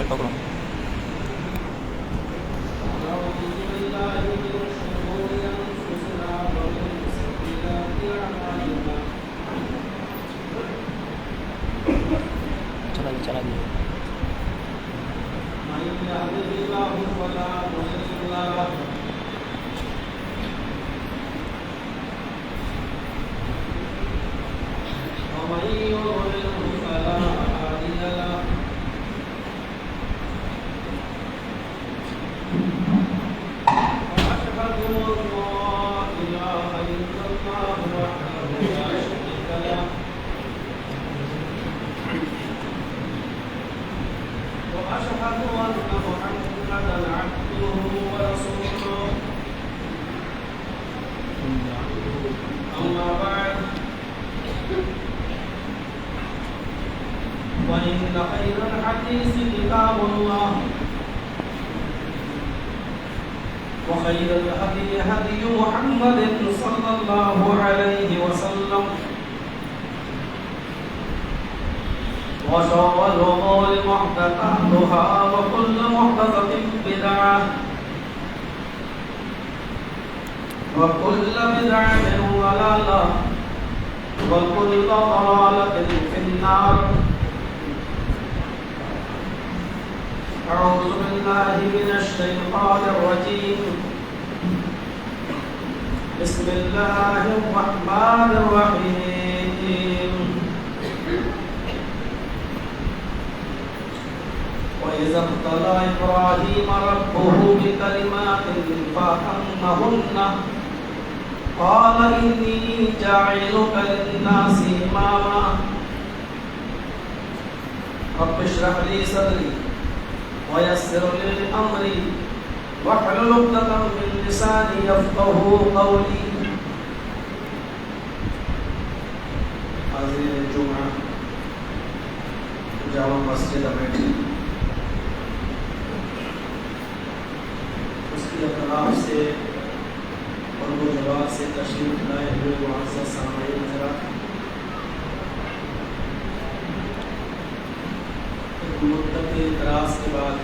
Mobile پکڑو. چلا دیے. وإن خير الحديث كتاب الله وخير الهدي هدي محمد صلى الله عليه وسلم وشر الأمور محدثاتها وكل محدثة بدعة وكل بدعة ضلالة وكل ضلالة في النار. أعوذ بالله من الشيطان الرجيم. بسم الله الرحمن الرحيم. وإذا ابتلى إبراهيم ربه بكلمات فأتمهن قال إني جاعلك للناس إماما رب اشرح لي صدري ويسر لي أمري واحلل عقدة من لساني يفقهوا قولي. حاضرین جمعہ جامع مسجد امیٹھی اس کی اطراف سے اور وہ جواب سے تشریف لائے ہوئے معزز سامعین حضرات، مدت اعتراض کے بعد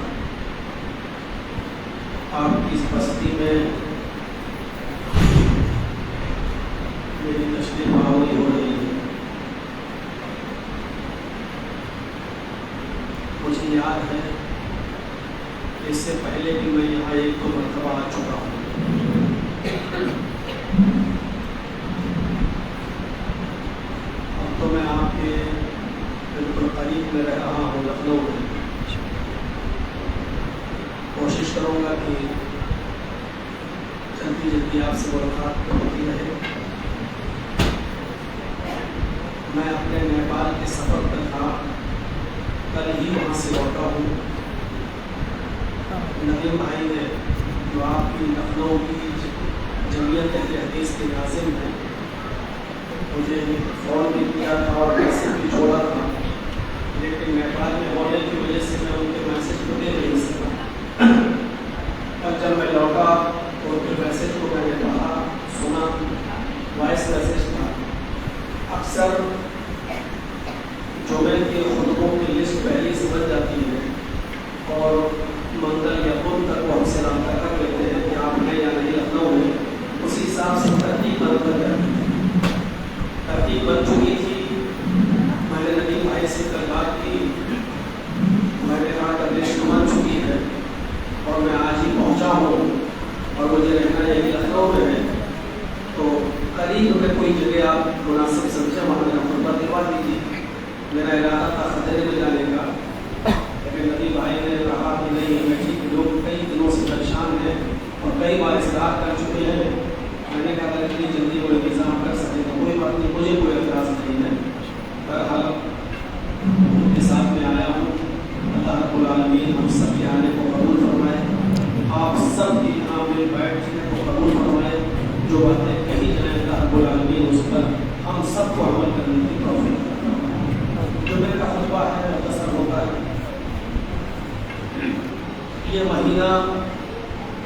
آپ کی اس بستی میں میری تشریف آوری ہو رہی ہے. مجھے یاد ہے اس سے پہلے بھی میں یہاں ایک دو مرتبہ آ چکا ہوں. اب تو میں آپ کے بالکل قریب میں رہ رہا ہوں، لکھنؤ میں. کوشش کروں گا کہ جلدی جلدی آپ سے ملاقات ہوتی رہے. میں اپنے نیپال کے سفر پر تھا، کل ہی وہاں سے لوٹا ہوں. ندیم بھائی نے جو آپ کی لکھنؤ کی جمعیت اہل حدیث کے ناظم ہیں، مجھے فون بھی کیا تھا اور میسج بھی چھوڑا تھا، لیکن نیپال میں ہونے کی وجہ سے میں ان کے میسج کو دے نہیں سکا. اور جب میں لوٹا تو ان کے میسج کو میں نے پڑھا، سنا، وائس میسج تھا. اکثر جمعے کے خطبوں کی لسٹ پہلے سے بن جاتی ہے اور منگل یا بدھ تک وہ ہم سے رابطہ کر لیتے ہیں کہ آپ ہیں یا نہیں لکھنؤ میں. اسی حساب سے ترتیب بن کر جاتی ہے. ترتیب بن چکی تھی. میں نے ندیم بھائی سے کل بات کی، میں نے کہا کہ لسٹ بن چکی ہے اور میں آج ہی پہنچا ہوں اور مجھے رہنا یہی لکھنؤ میں ہے، تو قریب میں کوئی جگہ آپ مناسب سمجھیں وہاں میرا خطبہ دلوا دیجیے. میرا ارادہ تھا خطرے میں جانے کا، لیکن ندیم بھائی نے کہا کہ نہیں بیٹھی کہ لوگ کئی دنوں سے پریشان ہیں اور کئی بار اصلاح کر چکے ہیں. میں نے کہا کہ اتنی جلدی وہ انتظام کر سکے تو کوئی بات نہیں، مجھے کوئی اعتراض نہیں ہے. بہرحال ان کے ساتھ میں آیا ہوں. اللہ رب العالمین ہم سب کے آنے کو قبول فرمائے، آپ سب کے یہاں میں بیٹھنے کو قبول فرمائے. جو باتیں کہی جائیں اللہ رب العالمین اس پر ہم سب کو عمل کرنے کی توفیق عطا فرمائے. جو میرا خطبہ ہے مختصر ہوتا ہے. یہ مہینہ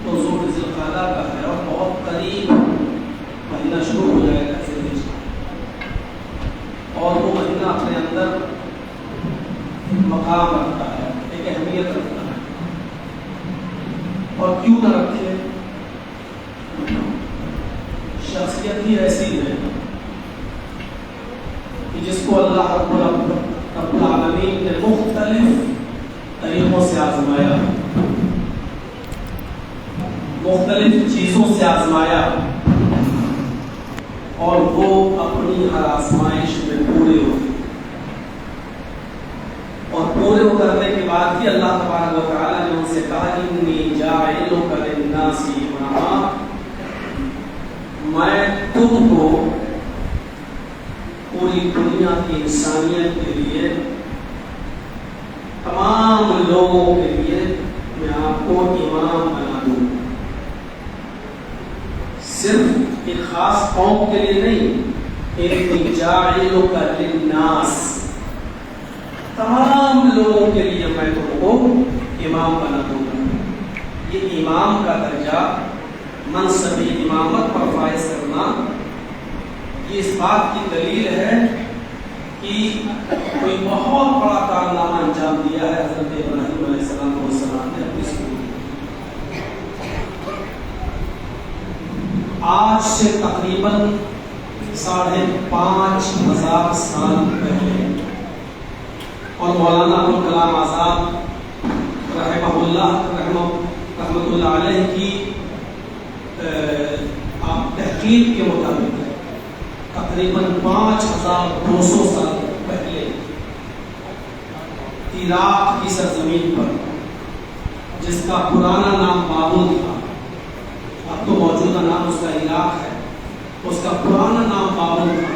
تو ذو القعدہ کا ہے اور بہت قریب مہینہ شروع ہو جائے گا اور وہ مہینہ اپنے اندر مقام رکھتا ہے، ایک اہمیت رکھتا ہے. بھی ایسی ہے کہ جس کو اللہ رب العالمین نے مختلف طریقوں سے آزمایا، مختلف چیزوں سے آزمایا، اور وہ اپنی ہر آزمائش میں پورے ہوئے، اور پورے اترنے کے بعد بھی اللہ تبارک و تعالیٰ نے ان سے کہا انی جاعلک للناس اماما، میں تم کو پوری دنیا کی انسانیت کے لیے، تمام لوگوں کے لیے میں آپ کو امام بنا دوں، صرف ایک خاص قوم کے لیے نہیں، انی جاعلک للناس، تمام لوگوں کے لیے میں تم کو امام بنا دوں گا۔ یہ امام کا درجہ، منصب امامت پر فائز کرنا، یہ اس بات کی دلیل ہے کہ کوئی بہت بڑا کارنامہ انجام دیا ہے حضرت ابراہیم علیہ السلام نے اپنی زندگی۔ آج سے تقریباً 5,500 سال پہلے، اور مولانا ابوالکلام آزاد رحمۃ اللہ علیہ کی تحقیق کے مطابق تقریباً 5,200 سال پہلے عراق کی سرزمین پر، جس کا پرانا نام بابل تھا، اب تو موجودہ نام اس کا عراق ہے، اس کا پرانا نام بابل تھا،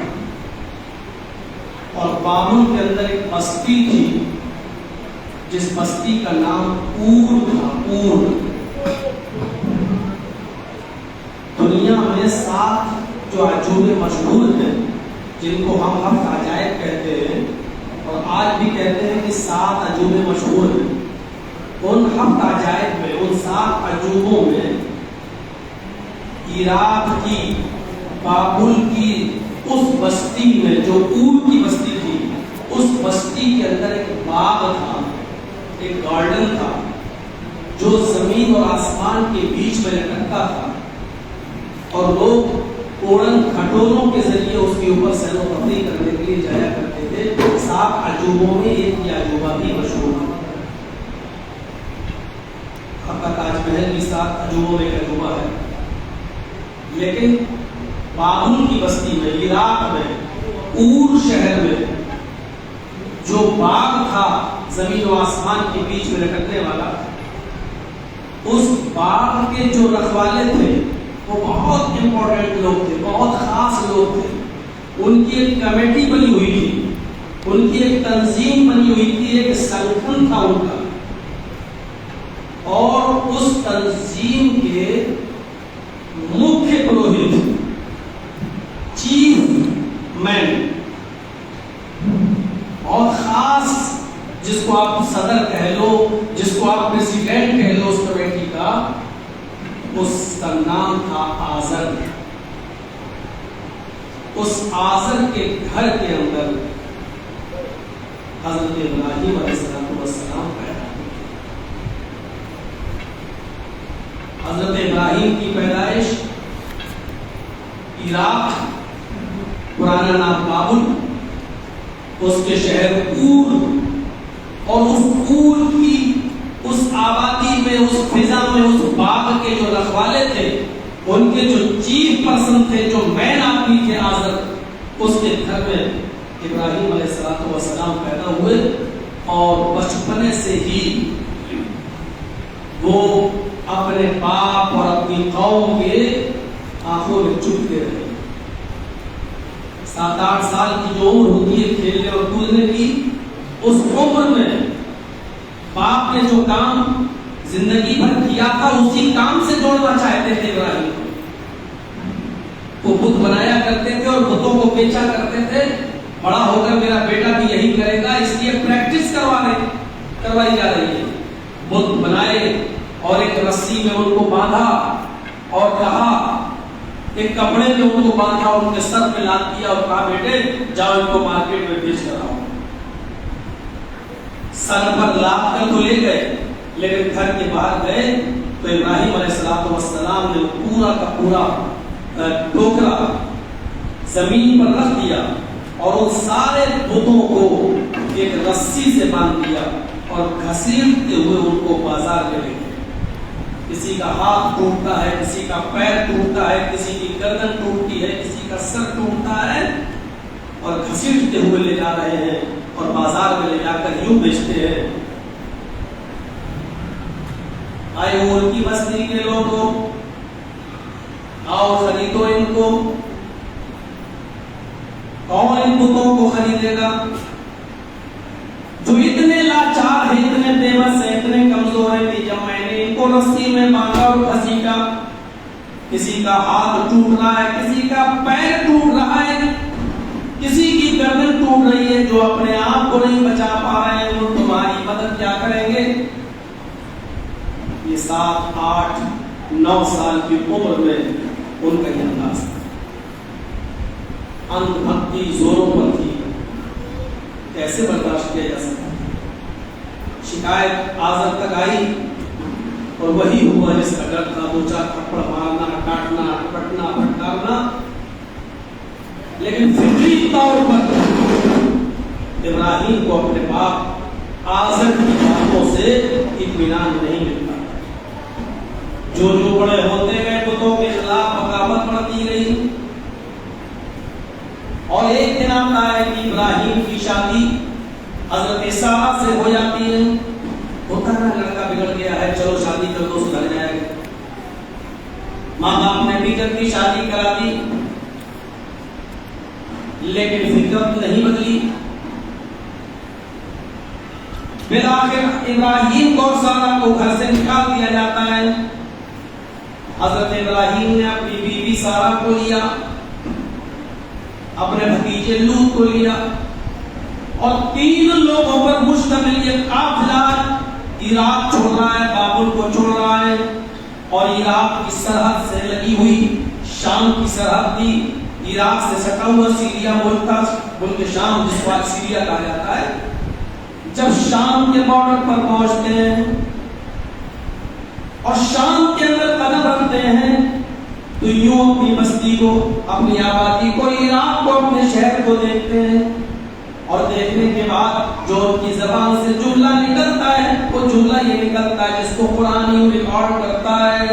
اور بابل کے اندر ایک بستی تھی جس بستی کا نام اور تھا۔ اور دنیا میں 7 جو عجوبے مشہور ہیں، جن کو ہم 7 عجائب کہتے ہیں، اور آج بھی کہتے ہیں کہ 7 عجوبے مشہور ہیں، ان 7 عجائب میں، ان 7 عجوبوں میں عراق کی بابل کی اس بستی میں، جو اور کی بستی تھی، اس بستی کے اندر ایک باغ تھا، ایک گارڈن تھا، جو زمین اور آسمان کے بیچ میں لٹکتا تھا، اور لوگ اڑن کھٹولوں کے ذریعے اس کے اوپر سیر و تفریح کرنے کے لیے جایا کرتے تھے۔ 7 عجوبوں میں ایک یہ عجوبہ بھی مشہور ہے۔ آپ کا تاج محل بھی 7 عجوبوں میں ایک عجوبہ ہے، لیکن بابل کی بستی میں، عراق میں، اور شہر میں جو باغ تھا زمین و آسمان کے بیچ میں لٹکنے والا، اس باغ کے جو رکھوالے تھے وہ بہت امپورٹنٹ لوگ تھے، بہت خاص لوگ تھے۔ ان کی ایک کمیٹی بنی ہوئی تھی، ان کی ایک تنظیم بنی ہوئی تھی، ایک سنگھن تھا ان کا، اور اس تنظیم کے مکھیہ پروہت، چیف مین، بہت خاص، جس کو آپ صدر کہہ لو، جس کو آپ پریزیڈنٹ کہہ لو اس کمیٹی کا، اس کا نام تھا آزر۔ اس آزر کے گھر کے اندر حضرت ابراہیم علیہ السلام پیدا ہوئے۔ حضرت ابراہیم کی پیدائش عراق، پرانا نام بابل، اس کے شہر اور، اور اس اور کی اس آبادی میں، اس فضا میں، اس باغ کے جو رکھوالے تھے، ان کے جو چیف پرسن تھے، جو مین آدمی تھے آزر، اس کے گھر میں ابراہیم علیہ السلام پیدا ہوئے، اور بچپنے سے ہی وہ اپنے باپ اور اپنی قوم کے آنکھوں میں چبھتے رہے۔ 7-8 سال کی جو عمر ہوتی ہے کھیلنے اور کودنے کی، اس عمر میں باپ نے جو کام زندگی بھر کیا تھا، اسی کام سے جوڑنا چاہتے تھے ابراہیم کو۔ وہ بت بنایا کرتے تھے اور بتوں کو بیچا کرتے تھے، بڑا ہو کر میرا بیٹا بھی یہی کرے گا، اس لیے پریکٹس کروائی جا رہی ہے۔ بت بنائے اور ایک رسی میں ان کو باندھا، اور کہا، ایک کپڑے میں ان کو باندھا اور ان کے سر پہ لاد دیا، اور کہا بیٹے جاؤ ان کو مارکیٹ میں بیچ کر آؤ۔ سر پر لاد کر تو لے گئے، لیکن گھر کے باہر گئے تو ابراہیم علیہ السلام نے پورا کا پورا ٹوکرا زمین پر رکھ دیا اور ان سارے بتوں کو ایک رسی سے باندھ دیا اور گھسیٹتے ہوئے ان کو بازار میں لے گئے. کسی کا ہاتھ ٹوٹتا ہے, کسی کا پیر ٹوٹتا ہے, کسی کی گردن ٹوٹتی ہے, کسی کا سر ٹوٹتا ہے, اور گھسیٹتے ہوئے لے جا رہے ہیں اور بازار میں لے جا کر یوں بیچتے ہیں. آئے وہ ان کی بستی کے لوگوں, آؤ خریدو ان کو. کون ان بتوں کو خریدے گا جو اتنے لاچار ہیں, اتنے بے بس ہیں, اتنے کمزور ہیں کہ جب میں نے ان کو رسی میں باندھا اور گھسیٹا, کسی کا ہاتھ ٹوٹ رہا ہے, کسی کا پیر ٹوٹ رہا ہے, کسی کی گردن ٹوٹ رہی ہے, جو اپنے آپ کو نہیں بچا پا رہے ہیں وہ تمہاری مدد کیا کریں گے؟ یہ 7, 8, 9 سال کی عمر میں ان کا یہ انداز تھا. اندھ بھکتی زوروں پر تھی, کیسے برداشت کیا جا سکتا؟ شکایت آزر تک آئی اور وہی ہوا جس کا ڈر تھا, 2-4 تھپڑ مارنا, کاٹنا, پٹنا, پھٹکارنا. لیکن فطری طور پر ابراہیم کو اپنے باپ آزر کی باتوں سے اطمینان نہیں ملتا. جو بڑے ہوتے گئے بتوں کے خلاف بغاوت بڑھتی گئی, اور ایک دن آتا ہے کہ ابراہیم کی شادی حضرت سارہ سے ہو جاتی ہے. ہوتا ہے لڑکا بگڑ گیا ہے, چلو شادی کر دو سدھر جائے گا. ماں باپ نے بھی کی شادی کرا دی, لیکن فکر نہیں بدلی. بالآخر ابراہیم کو اور سارہ کو گھر سے نکال دیا جاتا ہے. حضرت ابراہیم نے اپنی بیوی سارہ کو لیا, اپنے بھتیجے لوط کو لیا, اور 3 لوگوں پر مشتمل یہ قافلہ عراق چھوڑ رہا ہے, بابل کو چھوڑ رہا ہے. اور عراق کی سرحد سے لگی ہوئی شام کی سرحد تھی, عراق سے سٹا ہوا سیریا ملک تھا, ملک شام جس کو آج سیریا کہا جاتا ہے. جب شام کے بارڈر پر پہنچتے ہیں اور شام کے اندر قدم رکھتے ہیں تو یوں اپنی بستی کو, اپنی آبادی کو, عراق کو, اپنے شہر کو دیکھتے ہیں. اور دیکھنے کے بعد جو ان کی زبان سے جملہ نکلتا ہے وہ جملہ یہ نکلتا ہے جس کو قرآن یوں ریکارڈ کرتا ہے,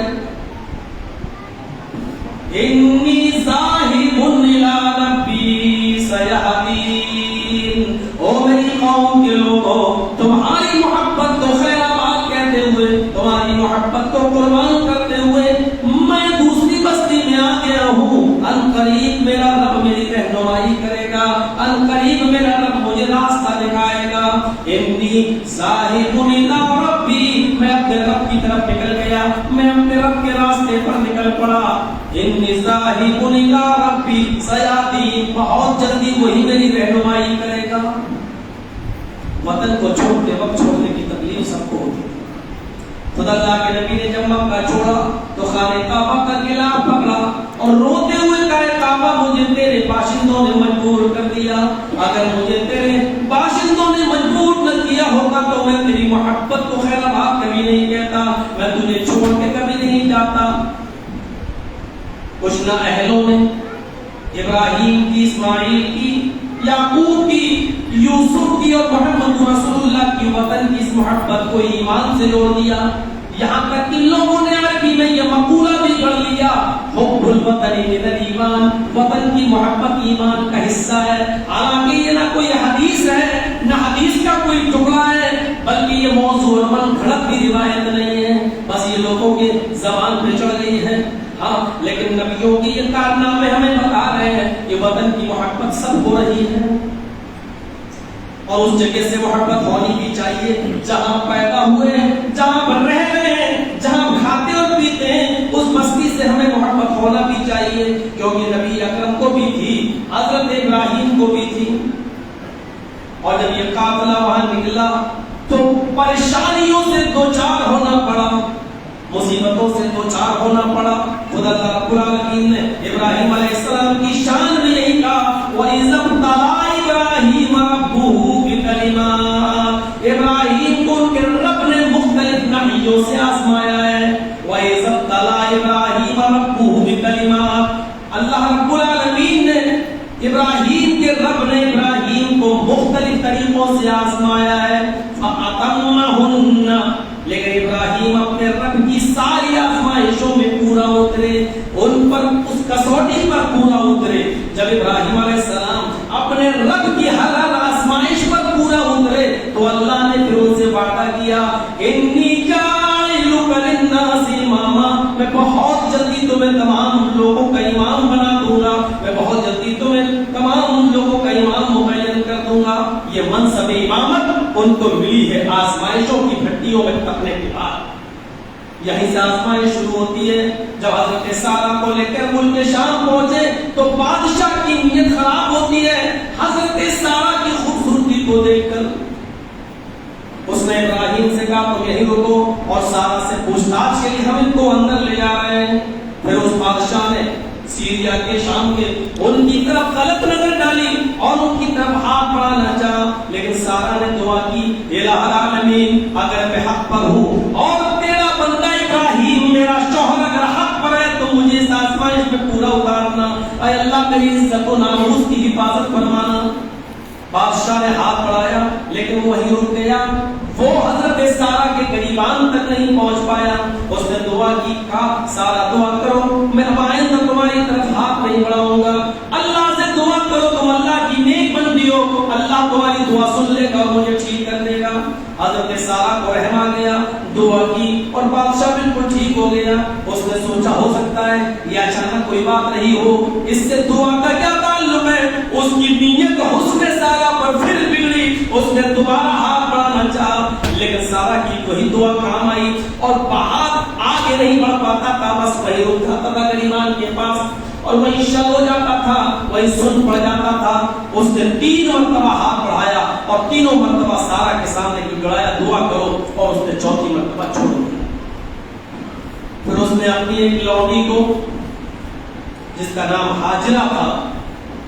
انی ذاہب الی ربی سیہدین. او میری قوم کے لوگوں, تمہاری محبت کو خیر آباد کہتے ہوئے, تمہاری محبت کو قربان کرتے ہوئے میں دوسری بستی میں آ گیا ہوں. ان قریب میرا رب میری رہنمائی کرے گا, ان قریب میرا رب مجھے راستہ دکھائے گا. انی ذاہب الی ربی, میں اپنے رب کی طرف نکل گیا, میں اپنے رب کے راستے پر نکل پڑا. انی ذاہب الی ربی سیہدین, بہت جلدی وہی میری رہنمائی کرے گا. وطن کو چھوڑتے وقت چھوڑنے کی تکلیف سب کو ہوتی ہے. خدا اللہ کے نبی نے جب مکہ چھوڑا تو خانہ کعبہ کا قلعہ پکڑا اور روتے ہوئے کہا, کعبہ مجھے تیرے باشندوں نے مجبور کر دیا, اگر مجھے تیرے باشندوں نے مجبور نہ کیا ہوگا تو میں تیری محبت کو خیر آباد کبھی نہیں کہتا, میں تجھے چھوڑ کے کبھی نہیں جاتا. کچھ نااہلوں نے ابراہیم کی, اسماعیل کی, یعقوب کی, یوسف کی اور محمد رسول اللہ کی وطن کی اس محبت کو ایمان سے جوڑ دیا. یہاں تک کہ لوگوں نے عربی میں یہ مقولہ بھی پڑھ لیا, حب الوطن من الایمان, وطن کی محبت ایمان کا حصہ ہے. حالانکہ یہ نہ کوئی حدیث ہے, نہ حدیث کا کوئی ٹکڑا ہے, بلکہ یہ موضوع من گھڑت بھی روایت نہیں ہے, بس یہ لوگوں کے زبان پہ چڑھ گئی ہے. ہاں, لیکن نبیوں کی یہ کارنامے ہمیں بتا رہے ہیں کہ وطن کی محبت سب ہو رہی ہے, اور اس جگہ سے محبت ہونی بھی چاہیے جہاں پیدا ہوئے ہیں, جہاں پر رہ رہے ہیں, جہاں کھاتے اور پیتے ہیں, اس بستی سے ہمیں محبت ہونا بھی چاہیے, کیونکہ نبی اکرم کو بھی تھی, حضرت ابراہیم کو بھی تھی. اور جب یہ قافلہ وہاں نکلا تو پریشانیوں سے دوچار ہونا پڑا, مصیبتوں سے دوچار ہونا پڑا. خدا رب العالمین نے ابراہیم علیہ السلام کی شان میں یہی کہا, وَإِذَا ابْتَلَىٰ إِبْرَاهِيمَ رَبُّهُ بِكَلِمَاتٍ, ابراہیم کو ان کے رب نے مختلف نعمتوں سے آزمایا ہے. وَإِذَا ابْتَلَىٰ إِبْرَاهِيمَ رَبُّهُ بِكَلِمَاتٍ, اللہ رب العالمین نے بندوں سے آزمایا ہے فَأَتَمَّهُنَّ، لیکن ابراہیم اپنے رب کی ساری آزمائشوں میں پورا اترے، ان پر اس کسوٹی پر پورا اترے۔ جب ابراہیم علیہ السلام اپنے رب کی ہر آزمائش پر پورا اترے تو اللہ نے پھر ان سے وعدہ کیا انی جاعلک للناس اماما، میں بہت جلدی تمہیں تمام لوگوں کا امام بنا دوں گا، میں بہت جلدی تمہیں تمام لوگوں کا امام مبین کر دوں گا۔ یہ منصب امامت ان کو ملی ہے آزمائشوں کی بھٹیوں میں تپنے کے بعد۔ یہیں سے آزمائش شروع ہوتی ہے۔ جب حضرت سارہ کو لے کر ملک شام پہنچے تو بادشاہ کی نیت خراب ہوتی ہے حضرت سارہ کی خوبصورتی کو دیکھ کر۔ اس نے ابراہیم سے کہا تم یہیں رکو اور سارہ سے پوچھ تاچھ کے لیے ہم ان کو اندر لے جا رہے ہیں۔ پھر اس بادشاہ نے سیریا کے شام کے ان کی طرف غلط نظر ڈالی اور ان کی طرف ہاتھ بڑھانا چاہا، لیکن سارہ نے دعا کی الہ العالمین اگر میں حق پر ہوں اور تیرا بندہ ابراہیم میرا شوہر اگر حق پر ہے تو مجھے اس آزمائش میں پورا اتارنا، اے اللہ میری عزت و ناموس کی حفاظت فرمانا۔ بادشاہ نے ہاتھ بڑھایا لیکن وہ وہیں رک گیا، وہ حضرت سارہ کے قریبان تک نہیں پہنچ پایا۔ اس نے دعا کی، کہا سارہ دعا کرو میں آئندہ تمہاری طرف ہاتھ نہیں بڑھاؤں گا، اللہ سے دعا کرو تم اللہ کی نیک بندی ہو، اللہ تمہاری دعا سن لے گا اور مجھے ٹھیک کر دے گا۔ حضرت سارہ کو رحم آ گیا، دعا کی اور بادشاہ بالکل ٹھیک ہو گیا۔ اس نے سوچا ہو سکتا ہے یہ اچانک کوئی بات نہیں ہو، اس سے دعا کا کیا تعلق ہے؟ اس کی نیت حسن سارہ پر پھر بگڑی، اس نے دوبارہ ہاتھ بڑھانا چاہا لیکن سارہ کی وہی دعا کام آئی اور بات آگے نہیں بڑھ پاتا تھا، بس وہی رک جاتا تھا غریبان کے پاس اور وہی شل ہو جاتا تھا، وہی سن پڑ جاتا تھا۔ اس نے 3 مرتبہ ہاتھ بڑھایا اور تینوں مرتبہ سارہ کے سامنے گڑگڑایا دعا کرو، اور اس نے 4تھی مرتبہ چھوڑ دیا۔ پھر اس نے اپنی ایک لونڈی کو جس کا نام ہاجرہ تھا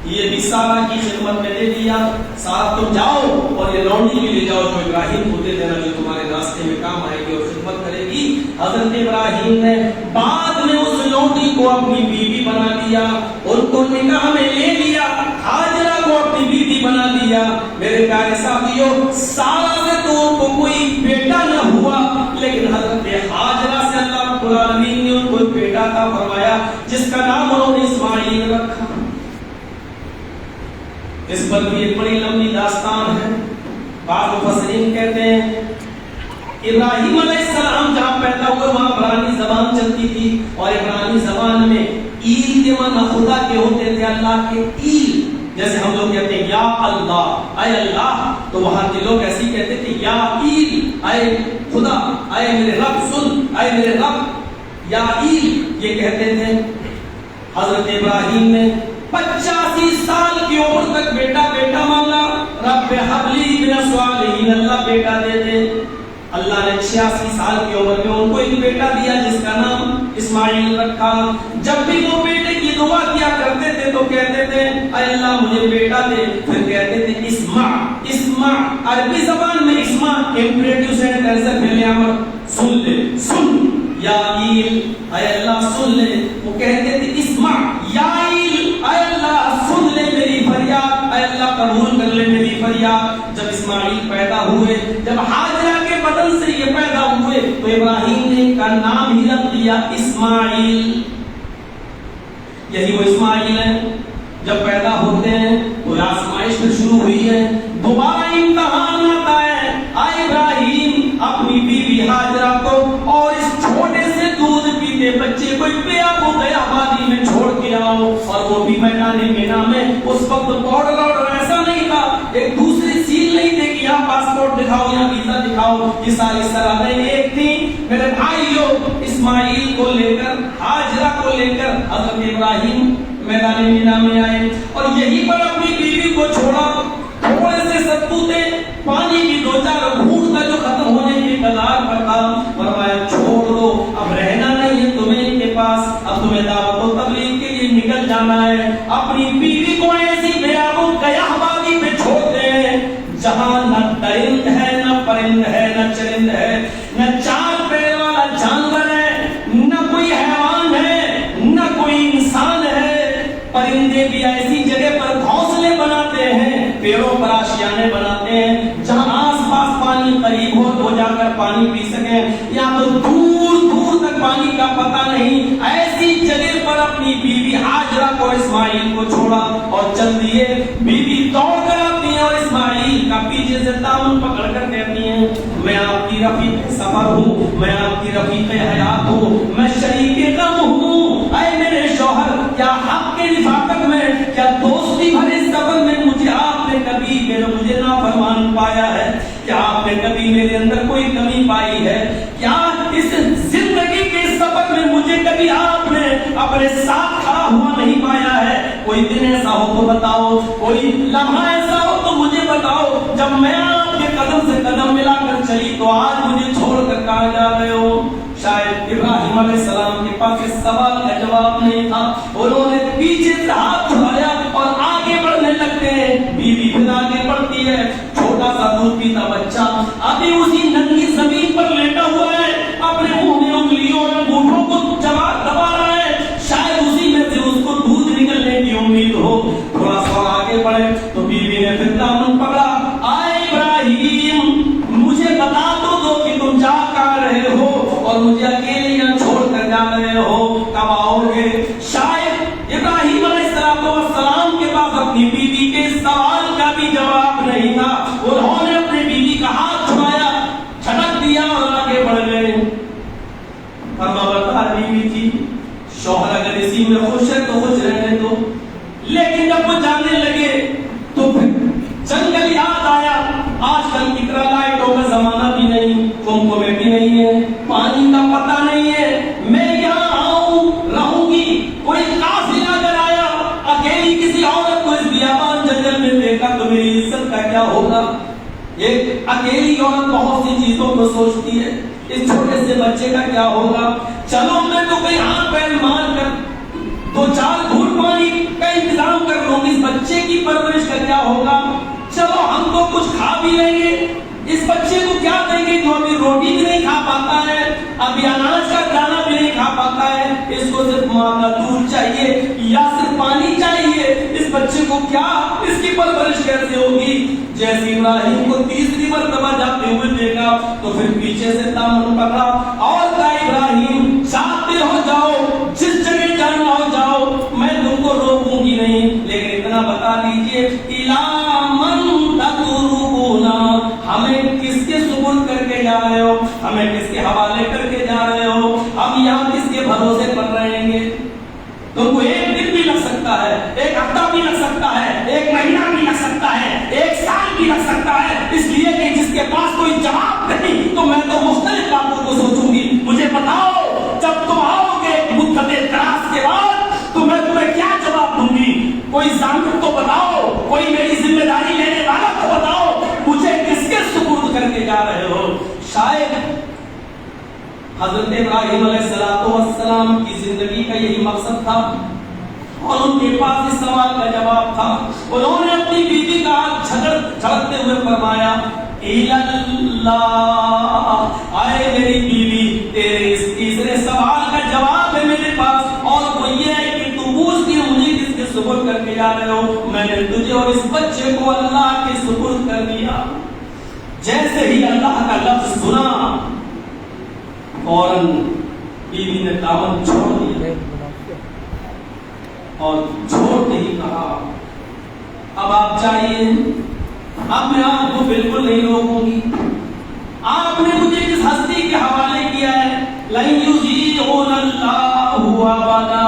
یہ بھی سارہ کی خدمت میں دے دیا، سارہ تم جاؤ اور یہ لونڈی بھی لے جاؤ جو ابراہیم کو دے دینا، جو تمہارے راستے میں کام آئے گی اور خدمت کرے گی۔ حضرت ابراہیم نے بعد میں اس لونڈی کو اپنی بیوی بنا لیا، ان کو نکاح میں لے لیا، ہاجرہ کو اپنی بیوی بنا لیا۔ میرے پیارے ساتھیوں، سارہ سے تو ان کو کوئی بیٹا نہ ہوا لیکن حضرت ہاجرہ سے اللہ رب العالمین نے ان کو ایک بیٹا عطا فرمایا جس کا نام انہوں نے اسماعیل رکھا۔ اس پر بھی ایک بڑی لمبی داستان ہے۔ بعض مفسرین کہتے ہیں ابراہیم علیہ السلام جہاں پیدا ہوئے وہاں عبرانی زبان چلتی تھی اور عبرانی زبان میں ایل کے معنی خدا کے ہوتے تھے، اللہ کے ایل، جیسے ہم لوگ کہتے ہیں یا اللہ، اے اللہ، تو وہاں کے لوگ ایسے کہتے تھے یا ایل، اے خدا، اے میرے رب سن، اے میرے رب، یا ایل یہ کہتے تھے۔ حضرت ابراہیم نے 85 سال کی عمر تک بیٹا بیٹا مانگا، رب حبلی من الصالحین، اللہ بیٹا دے دے۔ اللہ نے 86 سال کی عمر میں ان کو ایک بیٹا دیا جس کا نام اسماعیل رکھا۔ جب بھی وہ بیٹے کی دعا کیا کرتے تھے تو کہتے تھے اے اللہ مجھے بیٹا دے، پھر کہتے تھے اسمع اسمع، عربی زبان میں اسمع امپریٹیو سینٹینس فعل امر، سن لے، سن یا ایل، اے اللہ سن لے۔ وہ کہتے تھے اسمع یا ایل، اے اللہ سن لے میری فریاد، اے اللہ قبول کر لے میری فریاد۔ جب اسماعیل پیدا ہوئے، جب ہاجرہ کے بدن سے یہ پیدا ہوئے تو ابراہیم نے ان کا نام ہی رکھ دیا اسماعیل۔ یہی وہ اسماعیل ہے۔ جب پیدا ہوتے ہیں تو آزمائش پھر شروع ہوئی ہے، دوبارہ امتحان آتا ہے۔ اے ابراہیم اپنی بیوی ہاجرہ کو اور اس چھوٹے سے دودھ پیتے بچے کو بیابو آبادی میں چھوڑ کے آؤ، اور وہ بھی میدان مینا میں۔ اس وقت بارڈر آرڈر ایسا نہیں تھا، ایک دوسری سیل نہیں تھے کہ یہاں پاسپورٹ دکھاؤ یا ویزا دکھاؤ، یہ ساری سرحدیں ایک تھی۔ میرے بھائیوں، اسماعیل کو لے کر، ہاجرہ کو لے کر حضرت ابراہیم میدان مینا میں آئے اور یہیں پر اپنی بیوی کو چھوڑا۔ تھوڑے سے ستوتے پانی کی 2-4 گھونٹ کا جو ختم ہونے کی کگار پر تھا، فرمایا چھوڑ دو، اب رہنا نہیں ہے تمہیں ان کے پاس، اب تمہیں دعوت و تبلیغ کے لیے نکل جانا ہے۔ اپنی بیوی کو ایسی بیابو قیاح وادی پہ چھوڑتے ہیں جہاں نہ درند ہے، نہ پرند ہے، نہ چرند ہے، نہ 4 پیر والا جانور ہے، نہ کوئی حیوان ہے، نہ کوئی انسان ہے۔ پرندے بھی ایسی جگہ پر گھونسلے بناتے ہیں پیڑوں پر آشیانے بناتے ہیں جہاں آس پاس پانی قریب ہو تو جا کر پانی پی سکیں، یا تو دور دور تک پانی کا پتہ نہیں، ایسی جگہ پر اپنی بیوی ہاجرہ کو اسماعیل کو چھوڑا اور چل دیے۔ بیوی دوڑ کر آتی ہے اور اسماعیل کا پیچھے سے دامن پکڑ کر کہتی ہیں میں آپ کی رفیق سفر ہوں، میں آپ کی رفیق حیات ہوں، میں شریک غم ہوں، اے میرے شوہر کیا حق کے رفاقت میں، کیا دوستی بھرے سفر میں مجھے آپ نے کبھی مجھے نافرمان پایا ہے؟ کیا آپ نے کبھی میرے اندر کوئی کمی پائی ہے؟ کیا اس زندگی کے سفر میں مجھے کبھی آپ نے اپنے ساتھ کھڑا ہوا نہیں پایا ہے؟ کوئی دن ایسا ہو تو بتاؤ، کوئی لمحہ ایسا ہو تو مجھے بتاؤ جب میں آپ کے قدم سے قدم ملا کر چلی تو آج مجھے چھوڑ کر کہاں جا رہے ہو؟ شاید ابراہیم علیہ السلام کے پاس اس سوال کا جواب نہیں تھا، انہوں نے پیچھے سے ہاتھ اٹھایا اور آگے بڑھنے لگتے ہیں۔ بیوی پھر آگے بڑھتی ہے، چھوٹا سا دودھ پیتا بچہ ابھی اسی ننگی زمین پر لیٹا ہوا ہے، اپنے منہ میں انگلیوں اور انگوٹھوں کو دبا رہا ہے، شاید اسی میں سے اس کو دودھ نکلنے کی امید ہو۔ تھوڑا سا آگے بڑھے تو بیوی نے پھر دامن پکڑا، آئے ابراہیم مجھے بتا تو دو کہ تم جا کہاں رہے ہو اور مجھے اکیلے یہاں چھوڑ کر جا رہے ہو، کب آؤ گے؟ شاید ابراہیم علیہ السلام کے پاس اپنی بیوی کے سوال کا بھی جواب نہیں تھا، انہوں نے اپنی بیوی کا ہاتھ چھڑایا، جھٹک دیا اور آگے بڑھ گئے۔ فرمانبردار بیوی تھی، شوہر اگر اسی میں خوش ہے تو خوش رہنے دو، لیکن جب وہ جانے لگے تو پھر جنگل یاد آیا۔ آج کل کی طرح لائٹوں کا زمانہ بھی نہیں، کمکمے بھی نہیں ہے، پانی کا پتہ نہیں ہے، میں یہاں آؤں رہوں گی، کوئی قافلہ اگر آیا اکیلی کسی عورت کو اس بیابان جنگل میں دیکھا تو میری عزت کا کیا ہوگا؟ ایک اکیلی عورت بہت سی چیزوں کو سوچتی ہے، اس چھوٹے سے بچے کا کیا ہوگا؟ چلو میں تو کوئی ہاتھ پیر مار کر دو چار گھونٹ پانی کا انتظام کر لوں گی، اس بچے کی پرورش کا کیا ہوگا؟ چلو ہم تو کچھ کھا بھی لیں گے، اس بچے کو کیا دیں گے جو ابھی روٹی بھی نہیں کھا پاتا ہے، ابھی اناج کا دانہ بھی نہیں کھا پاتا ہے، اس کو صرف ماں کا دودھ چاہیے یا صرف پانی چاہیے، اس بچے کو کیا، اس کی پرورش کیسے ہوگی؟ جیسے ابراہیم کو تیسری مرتبہ جاتے ہوئے دیکھا تو پھر پیچھے سے دامن پکڑا اور کہا ابراہیم جاتے ہو جاؤ، جس جگہ جانا ہو جاؤ، میں تم کو روکوں گی نہیں، لیکن اتنا بتا دیجئے ہمیں کس کے سپرد کر کے جا رہے ہو، ہمیں کس کے حوالے کر کے جا رہے ہو، ہم یہاں کس کے بھروسے پر رہیں گے؟ تم کو ایک دن بھی لگ سکتا ہے، ایک ہفتہ بھی لگ سکتا ہے، ایک مہینہ بھی لگ سکتا ہے، ایک سال بھی لگ سکتا ہے، اس لیے کہ جس کے پاس کوئی جواب نہیں تو میں تو مختلف باتوں کو سوچوں گی۔ مجھے بتاؤ جب تم آؤ گے مدت دراز کے بعد تو میں تمہیں کیا جواب دوں گی؟ کوئی ضابط تو بتاؤ، کوئی میری ذمہ داری لینے والا تو بتاؤ، مجھے کس کے سپرد کر کے جا رہے ہو؟ شاید حضرت ابراہیم علیہ السلام کی زندگی کا یہی مقصد تھا اور ان کے پاس اس سوال کا جواب تھا۔ انہوں نے اپنی بیوی کا ہاتھ جھڑکتے ہوئے فرمایا اللہ، آئے میری بیوی تیرے اس تیسرے سوال کا جواب ہے میرے پاس، اور وہ یہ ہے کہ تو پوچھتی ہے مجھے کس کے سپرد کر کے جا رہے ہو؟ میں نے تجھے اور اس بچے کو اللہ کے سپرد کر دیا۔ جیسے ہی اللہ کا لفظ سنا فوراً بیوی نے دامن چھوڑ دیا اور چھوڑتے ہی کہا اب آپ چاہیے، اب میں آپ کو بالکل نہیں روکوں گی، آپ نے مجھے کس ہستی کے حوالے کیا ہے، لن یضیعنا اللہ ابدا،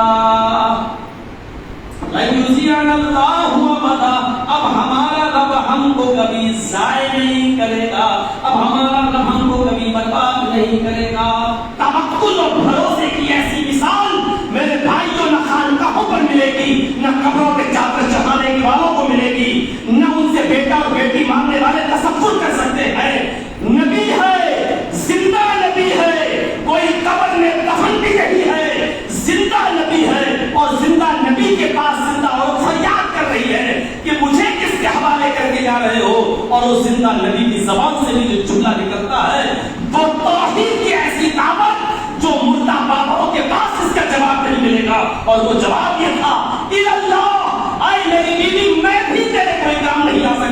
لن یضیعنا اللہ ابدا، اب ہمارا رب ہم کو کبھی ضائع نہیں کرے گا، اب ہمارا رب ہم کو کبھی برباد نہیں کرے گا۔ توکل اور بھروسے کی ایسی مثال میرے بھائیوں نہ خانقاہوں پر ملے گی، نہ قبروں پہ چادر چڑھانے والوں کو ملے گی، نہ ان سے بیٹا اور بیٹی مانگنے والے تصور کر سکتے ہیں۔ نبی ہے، زندہ نبی ہے، کوئی قبر میں دفن بھی نہیں ہے، زندہ نبی ہے، اور زندہ نبی کے پاس زندہ عورت فریاد کر رہی ہے کہ مجھے کس کے حوالے کر کے جا رہے ہو، اور وہ زندہ نبی کی زبان سے بھی جو جملہ نکلتا ہے وہ توحید کی ایسی دعوت جو مردہ باباؤں کے پاس اس کا جواب نہیں ملے گا، اور وہ جواب یہ تھا اللہ، آئے میری بیوی میں بھی تیرے کوئی کام نہیں آ سکتا،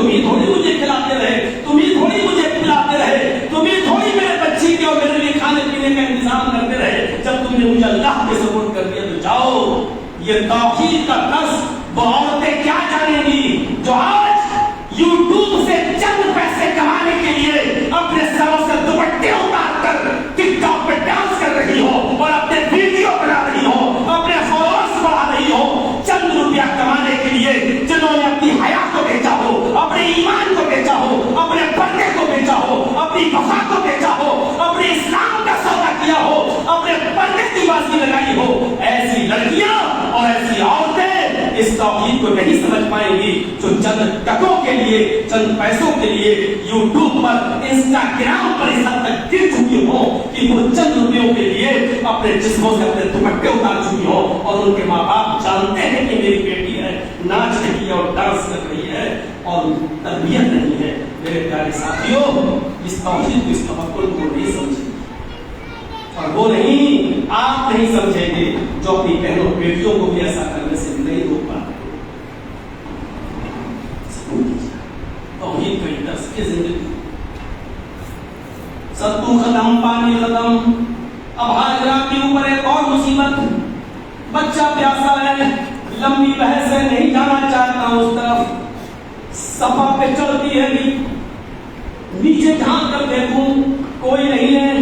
تم ہی تھوڑی مجھے کھلاتے رہے، تم ہی تھوڑی مجھے پلاتے رہے، تم ہی تھوڑی میرے بچی کے اور میرے لیے کھانے پینے کا انتظام کرتے رہے، جب تم نے مجھے اللہ کے سپورٹ کر دیا تو جاؤ۔ یہ توحید کا درس وہ عورتیں کیا جانیں گی جو آج یوٹیوب سے چند پیسے کمانے کے لیے اپنے سروں سے دوپٹے اتار کر ٹک ٹاک پہ ڈانس کر رہی ہو اور اپنے ویڈیو بنا رہی ہو، اپنے فالوورز بڑھا رہی ہو چند روپیہ کمانے کے لیے، جنہوں نے اپنی حیا کو بیچا ہو، اپنے ایمان کو بیچا ہو، اپنے پردے کو بیچا ہو، اپنی وفا کو بیچا ہو، اپنے اسلام کا سودا کیا ہو، اپنے پردے کی بازی لگائی ہو۔ ایسی لڑکیاں اور ایسی عورتیں اس توحید کو نہیں سمجھ پائیں گی جو چند ٹکوں کے لیے، چند پیسوں کے لیے یوٹیوب پر، انسٹاگرام پر اس حد تک گر چکی ہو کہ وہ چند روپیوں کے لیے اپنے جسموں سے اپنے دوپٹے اتار چکی ہو، اور ان کے ماں باپ جانتے ہیں کہ میری بیٹی ہے، ناچ رہی ہے اور ڈانس کر رہی ہے اور تربیت نہیں ہے۔ میرے پیارے ساتھیوں، اس توحید کو، اس تفکر کو نہیں سمجھیں، اور وہ نہیں، آپ نہیں سمجھیں گے جو اپنی بہنوں بیٹیوں کو بھی ایسا کرنے سے نہیں روک پاتے۔ توحید کا یہ درس کی زندگی، ستو ختم، پانی ختم، اب ہاجرہ کے اوپر ایک اور مصیبت، بچہ پیاسا ہے، لمبی بحث ہے، نہیں جانا چاہتا ہوں اس طرف، صفا پہ چڑھتی ہے، نیچے جھانک کر دیکھوں کوئی نہیں ہے،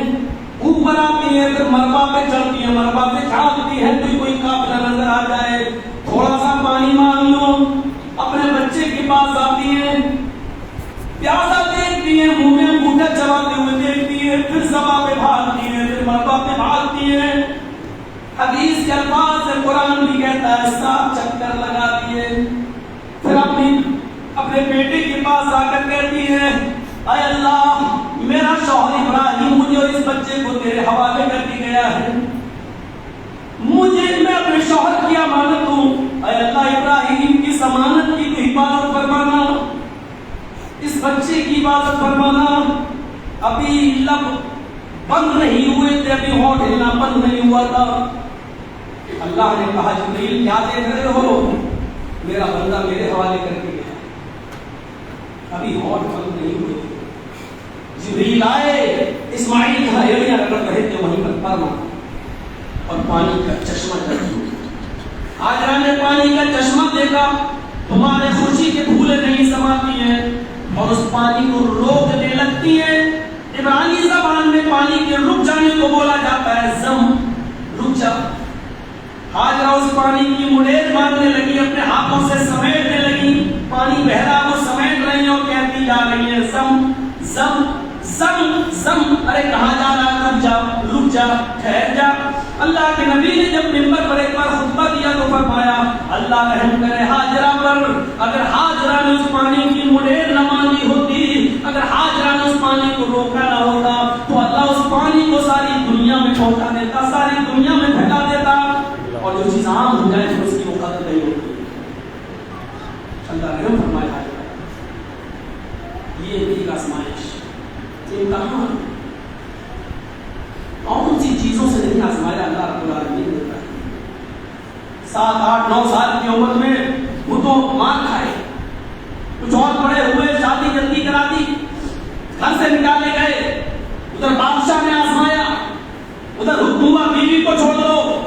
اوپر آتی ہے، پھر مربع پہ چڑھتی ہے، مربع پہ جھانکتی ہے، کوئی قافلہ نظر آ جائے، تھوڑا سا پانی مانگ لو، اپنے بچے کے پاس آتی ہے، پیاسا دیکھتی ہے، منہ میں انگوٹھا چباتے ہوئے دیکھتی ہے، پھر صفا پہ بھاگتی ہے، پھر مربع پہ بھاگتی ہے۔ حدیث کے الفاظ سے قرآن بھی کہتا ہے 7 چکر لگاتی ہے، پھر اپنے بیٹے کے پاس آ کر کہتی ہے اے اللہ، میرا شوہر ابراہیم مجھے اور اس بچے کو تیرے حوالے کر کے گیا ہے، میں اپنے شوہر کی امانت ہوں، اے اللہ ابراہیم کی ضمانت کی تو حفاظت فرمانا، اس بچے کی حفاظت فرمانا۔ ابھی لب بند نہیں ہوئے تھے، ابھی ہونٹ ہلنا بند نہیں ہوا تھا، اللہ نے کہا جبریل کیا دیکھ رہے ہو، میرا بندہ میرے حوالے کر کے گیا، ابھی ہونٹ بند نہیں ہوئے تھے۔ جبریل آئے، اسماعیل کا ہیڑیاں رگڑ رہے تھے وہیں پر پرما، اور پانی کا چشمہ جاری، ہاجرہ نے پانی کا چشمہ دیکھا، تمہارے خوشی کے پھولے نہیں سماتی ہیں، اور اس پانی کو روکنے لگتی ہے۔ عبرانی زبان میں پانی کے رک جانے کو بولا جاتا ہے زم، رک جا۔ ہاجرہ اس پانی کی مڈیر مارنے لگی، اپنے ہاتھوں سے سمیٹنے لگی، پانی بہ رہا وہ سمیٹ رہی ہیں اور کہتی جا رہی ہیں زم زم زم زم، ارے کہاں جا رہا ہے، رک جا رک جا، ٹھہر جا۔ اللہ کے نبی نے جب منبر پر ایک بار خطبہ دیا تو فرمایا اللہ رحم کرے ہاجرہ پر، اگر ہاجرہ نے اس پانی کی مڈیر نہ مانی ہوتی، اگر ہاجرہ نے اس پانی کو روکا نہ ہوتا تو اللہ اس پانی کو ساری دنیا میں پہنچا دیتا، ساری دنیا میں پھیلا دیتا، اور جو چیز عام ہو جائے تو اس کی وہ قدر نہیں ہوتی۔ اللہ رحم فرمایا یہ ایک آزمائش، امتحان، اور ان سی چیزوں سے نہیں آزمایا اللہ رب العالمین نے۔ 7 8 9 سال کی عمر میں وہ تو مار کھائے، کچھ اور پڑے ہوئے، شادی جلدی کرا دی، گھر سے نکالے گئے، ادھر بادشاہ نے آزمایا، ادھر حکم ہوا بیوی کو چھوڑ دو۔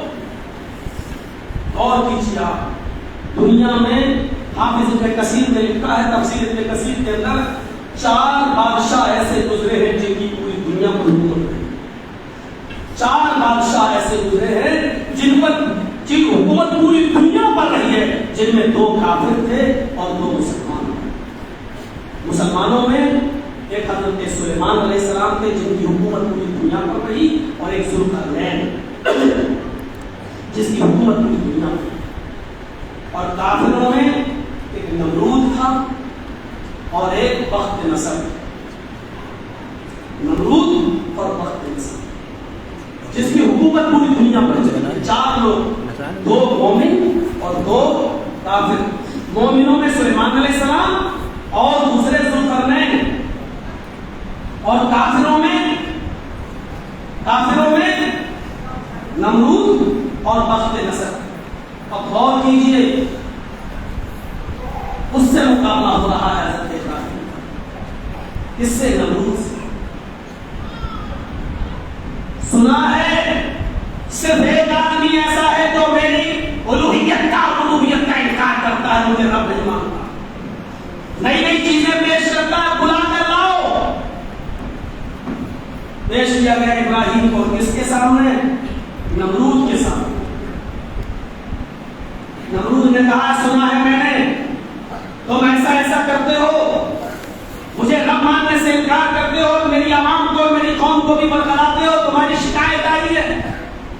اور کیجیے آپ، دنیا میں حافظ ابن کثیر نے لکھا ہے تفسیر ابن کثیر کے اندر 4 بادشاہ ایسے گزرے ہیں جن کی پوری دنیا پر حکومت ہے، 4 بادشاہ ایسے گزرے ہیں جن حکومت پوری دنیا پر رہی ہے، جن میں 2 کافر تھے اور 2 مسلمان۔ مسلمانوں میں ایک حضرت سلیمان علیہ السلام تھے جن کی حکومت پوری دنیا پر رہی، اور ایک ذوالقرنین جس کی حکومت پوری دنیا پر، اور کافروں میں ایک نمرود تھا اور ایک بخت نصر، نمرود اور بخت نصر جس کی حکومت پوری دنیا پر چلی۔ 4 لوگ، 2 مومن اور 2 کافر۔ مومنوں میں سلیمان علیہ السلام اور دوسرے ذوالقرنین، اور کافروں میں نمرود اور بخت نصر۔ اب غور کیجئے، اس سے مقابلہ ہو رہا ہے حضرت ابراہیم کس سے؟ نمرود سے۔ سنا ہے صرف ایک آدمی ایسا ہے جو میری الوہیت کا انکار کرتا ہے، مجھے رب نہیں مانتا، نئی نئی چیزیں پیش کرتا ہے، بلا کر لاؤ۔ پیش کیا گیا ابراہیم کو کس کے سامنے؟ نمرود کے سامنے۔ نمرود نے کہا سنا ہے میں نے تم ایسا ایسا کرتے ہو، مجھے رب ماننے سے انکار کرتے ہو، میری عوام کو میری قوم کو بھی برگلاتے ہو، تمہاری شکایت آئی ہے۔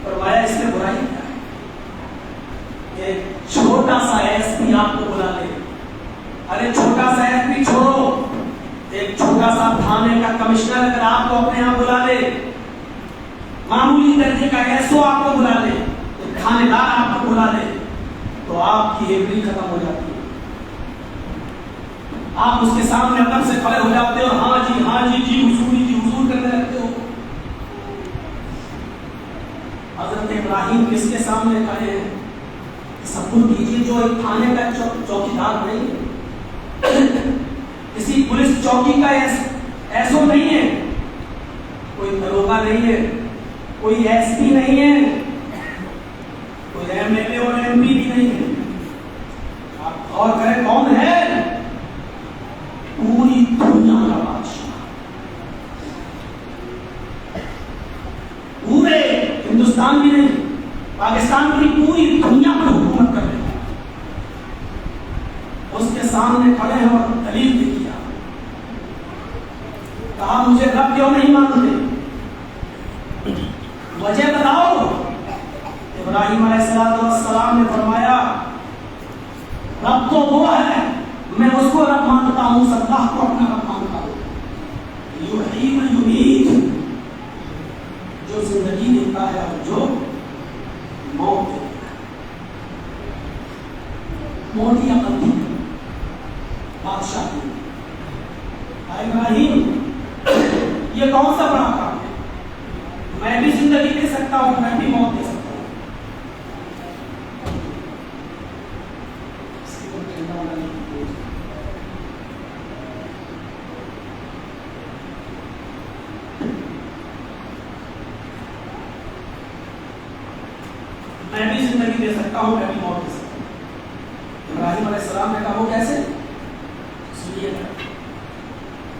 فرمایا اس میں برائی کیا ہے؟ ایک چھوٹا سا ایس پی آپ کو بلا لے، ارے چھوٹا سا ایس پی چھوڑو، ایک چھوٹا سا تھانے کا کمشنر اگر آپ کو اپنے یہاں بلا لے، معمولی درجے کا ایسو آپ کو بلا لے، ایک تھانے دار آپ کو بلا لے، تو آپ کی ایبری ختم ہو جاتی ہے۔ آپ اس کے سامنے ادب سے کھڑے ہو جاتے ہو، ہاں جی جی حضور کرنے لگتے ہو۔ حضرت ابراہیم کس کے سامنے کھڑے ہیں؟ تصور کیجیے، جو ایک تھانے کا چوکیدار نہیں ہے، کسی پولیس چوکی کا ایسو نہیں ہے، کوئی دروگا نہیں ہے، کوئی ایس پی نہیں ہے، کوئی ایم ایل اے اور ایم پی بھی نہیں ہے۔ آپ غور کریں کون ہے؟ پوری دنیا کا بادشاہ، پورے ہندوستان بھی نہیں، پاکستان کی پوری دنیا پر حکومت کر رہے ہیں، اس کے سامنے کھڑے ہیں اور دلیل بھی کیا، کہا مجھے رب کیوں نہیں مانتے، وجہ بتاؤ۔ ابراہیم علیہ السلام نے فرمایا رب تو وہ ہے، میں اس کو رب مانتا ہوں، اللہ کو اپنا رب مانتا ہوں، یحیی و یمیت، جو زندگی دیتا ہے اور جو موت دیتا ہے۔ موت یا قتل بادشاہ کی۔ ابراہیم یہ کون سا بڑا کام ہے؟ میں بھی زندگی دے سکتا ہوں، میں بھی موت دے سکتا ہوں۔ میں بھی زندگی دے سکتا ہوں، میں بھی موت دے سکتا ہوں۔ ابراہیم علیہ السلام نے کہا وہ کیسے؟ سنیے گا۔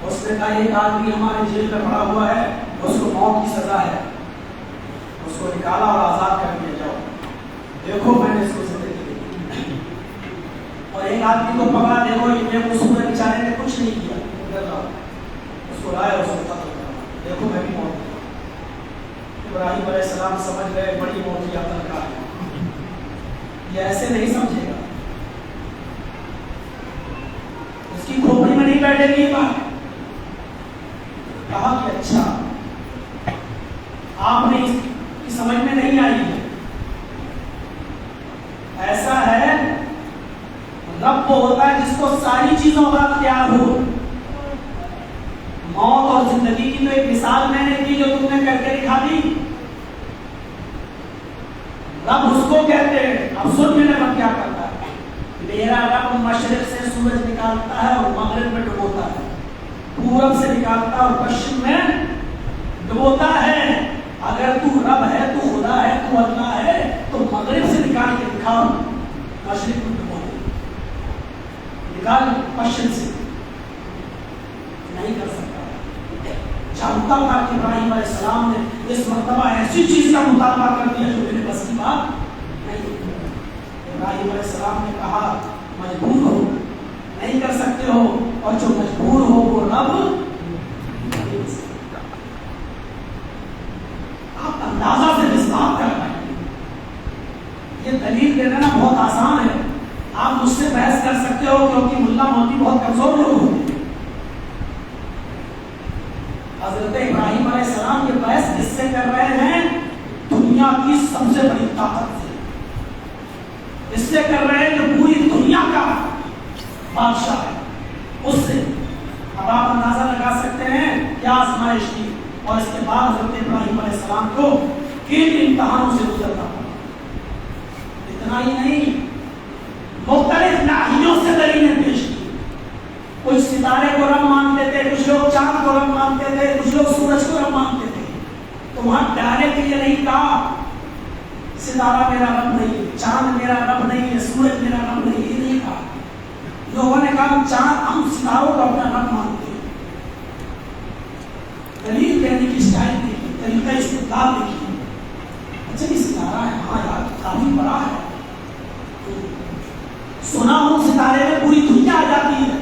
اس نے کہا ایک آدمی ہمارے جیل میں پڑا ہوا ہے، اس کو موت کی سزا ہے، اس کو نکالا اور آزاد کر دیا جاؤ، دیکھو میں نے اس کو زندگی دی۔ اور ایک آدمی کو پکڑا، دیکھو یہ مسلمان بیچارے نے کچھ نہیں کیا، اس کو لائے، اس کو قتل کرا، دیکھو میں بھی موت دیا۔ ابراہیم علیہ السلام سمجھ گئے بڑی موت یا تنکا ہے، یہ ایسے نہیں سمجھے گا، اس کی کھوپڑی میں نہیں بیٹھے گی بات۔ کہا کہ اچھا آپ نے اس کی سمجھ میں نہیں آئی ہے، ایسا ہے رب وہ ہوتا ہے جس کو ساری چیزوں کا اختیار ہو۔ موت اور زندگی کی تو ایک مثال میں نے دی جو تم نے کر کے دکھا دی، رب اس کو کہتے ہیں۔ اب سن میرے رب کیا کرتا ہے، میرا رب مشرق سے سورج نکالتا ہے اور مغرب میں ڈبوتا ہے، پورب سے نکالتا ہے اور پشچم میں ڈبوتا ہے۔ اگر تو رب ہے، تو خدا ہے، تو اللہ ہے، تو مغرب سے نکال کے دکھا، مشرق میں ڈبو دے، نکال پشچم سے، نہیں کر سکتا۔ جانتا تھا کہ ابراہیم علیہ السلام نے اس مرتبہ ایسی چیز کا مطالبہ کر دیا جو میرے بس کی بات نہیں۔ ابراہیم علیہ السلام نے کہا مجبور ہو، نہیں کر سکتے ہو، اور جو مجبور ہو وہ رب نہیں کر سکتا۔ آپ اندازہ سے مصداق کر پائیں گے، یہ دلیل دینا نا بہت آسان ہے، آپ مجھ سے بحث کر سکتے ہو کیونکہ ملا مولوی بہت کمزور لوگ ہوتے ہیں۔ حضرت ابراہیم علیہ السلام یہ بحث کس سے کر رہے ہیں؟ دنیا کی سب سے بڑی طاقت سے، اس سے کر رہے ہیں جو پوری دنیا کا بادشاہ ہے، اس سے۔ اب آپ اندازہ لگا سکتے ہیں کیا آزمائش تھی، اور اس کے بعد حضرت ابراہیم علیہ السلام کو کن امتحانوں سے گزرنا پڑا۔ اتنا ہی نہیں، مختلف ناحیوں سے دلیلیں پیش کی، کچھ ستارے کو رب مانتے تھے، کچھ لوگ چاند کو رب مانتے تھے، کچھ لوگ سورج کو رب مانتے تھے. تو وہاں ڈائریکٹ یہ نہیں کہا ستارہ میرا رب نہیں، چاند میرا رب نہیں ہے، سورج میرا رب نہیں، یہ نہیں کہا. لوگوں نے کہا چاند ہم ستاروں کو اپنا رب مانتے ہیں. دلیل کہنے کی اسٹائل دیکھی، طریقہ استدلال دیکھی. اچھا یہ ستارہ ہے، ہاں یار کافی بڑا ہے، سنا ہوں ستارے میں پوری دنیا آ جاتی ہے.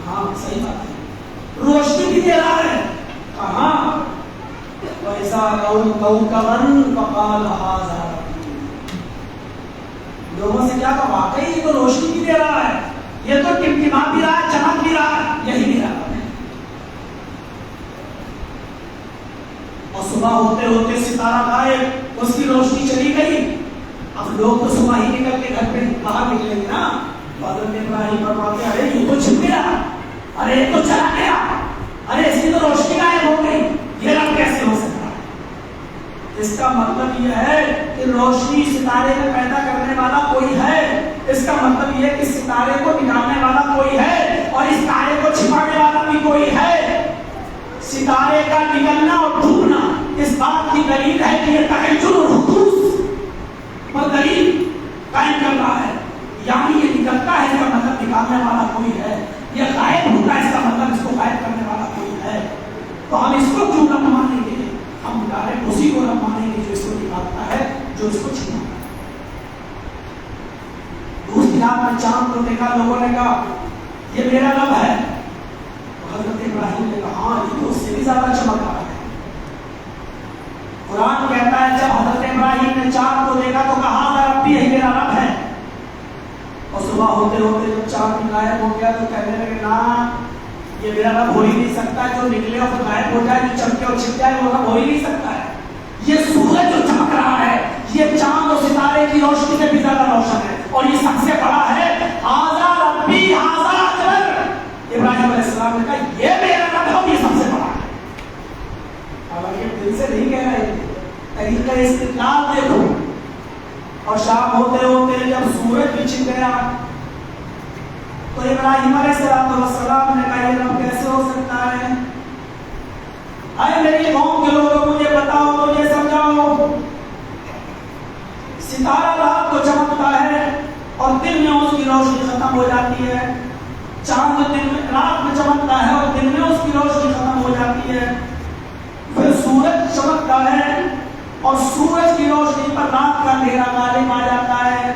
ہاں صحیح بات ہے، روشنی بھی دے رہا ہے. کہاں وَإِذَا رَأَوْا كَوْكَبًا فَقَالَ هَٰذَا رَبِّي. لوگوں سے کیا کہا واقعی یہ تو روشنی بھی دے رہا ہے، یہ تو ٹمٹما بھی رہا ہے، چمک بھی رہا ہے، یہی میرا رب ہے. اور صبح ہوتے ہوتے ستارہ غائب، اس کی روشنی چلی گئی. اب لوگ تو صبح ہی نکل کے گھر پہ باہر نکلیں گے نا. حضرت ابراہیم فرماتے ہیں ارے یہ تو چھپ گیا، ارے یہ تو چلا گیا، ارے اس کی تو روشنی غائب ہو گئی، یہ رب کیسے ہو سکتا ہے؟ اس کا مطلب یہ ہے کہ روشنی ستارے میں پیدا کرنے والا کوئی ہے. اس کا مطلب یہ ہے کہ ستارے کو نکالنے والا کوئی ہے اور اس تارے کو چھپانے والا بھی کوئی ہے. ستارے کا نکلنا اور ڈوبنا اس بات کی دلیل ہے کہ یہ تحجر اور حدوث پر دلیل قائم کر رہا ہے. یعنی یہ نکلتا ہے اس کا مطلب نکالنے والا کوئی ہے، یہ غائب ہوتا ہے اس کا مطلب اس کو غائب کرنے والا کوئی ہے. تو ہم اس کو کیوں رب مانیں گے؟ ہم ڈائریکٹ اسی کو رب مانیں گے جو اس کو نکالتا ہے، جو اس کو چھپاتا ہے. دوسری رات میں چاند کو دیکھا، لوگوں نے کہا یہ میرا رب ہے. حضرت ابراہیم نے کہا ہاں یہ تو اس سے بھی زیادہ چمک رہا ہے. قرآن کہتا ہے جب حضرت ابراہیم نے چاند کو دیکھا تو کہا ہاں ربی یہی میرا رب ہے. اور صبح ہوتے ہوتے جب چاند غائب ہو گیا تو کہنے لگے نا یہ میرا رب ہو ہی نہیں سکتا، جو نکلے اور غائب ہو جائے، جو چمکے اور چھپ جائے وہ رب ہو ہی نہیں سکتا ہے. یہ سورج جو چمک رہا ہے یہ چاند اور ستارے کی روشنی سے بھی زیادہ روشن ہے اور یہ سب سے بڑا ہے. ھذا ربی ھذا اکبر. ابراہیم علیہ السلام نے کہا یہ میرا رب ہے اور یہ سب سے بڑا ہے. حالانکہ دل سے نہیں کہہ رہے تھے، طریقہ استدلال دیکھو. اور شام ہوتے ہوتے جب سورج بھی چھپ گیا تو ابراہیم علیہ السلام نے کہا یہ رب کیسے ہو سکتا ہے؟ اے میری قوم کے لوگوں مجھے بتاؤ، مجھے سمجھاؤ. ستارہ رات کو چمکتا ہے اور دن میں اس کی روشنی ختم ہو جاتی ہے. چاند دن میں رات میں چمکتا ہے اور دن میں اس کی روشنی ختم ہو جاتی ہے. پھر سورج چمکتا ہے اور سورج کی روشنی پر رات کا اندھیرا غالب آ جاتا ہے.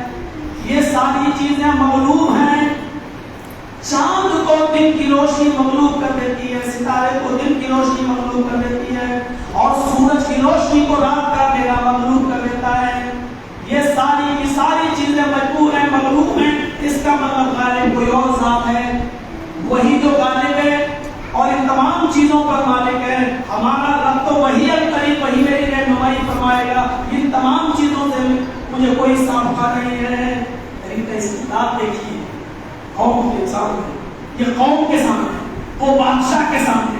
یہ ساری چیزیں مغلوب ہیں. چاند کو دن کی روشنی مغلوب کر دیتی ہے، ستارے کو دن کی روشنی مغلوب کر دیتی ہے اور سورج کی روشنی کو رات کا اندھیرا مغلوب کر دیتا ہے. یہ ساری کی ساری چیزیں مجبور ہیں، مغلوب ہیں. اس کا مطلب غالب کوئی اور ذات ہے، وہی جو غالب ہے اور ان تمام چیزوں پر مالک ہے. ہمارا رب تو وہی القریب، وہی میری رہنمائی فرمائے گا. ان تمام چیزوں سے مجھے کوئی سابقہ نہیں ہے. طریقہ استدلال دیکھیے قوم کے سامنے، یہ قوم کے سامنے، وہ بادشاہ کے سامنے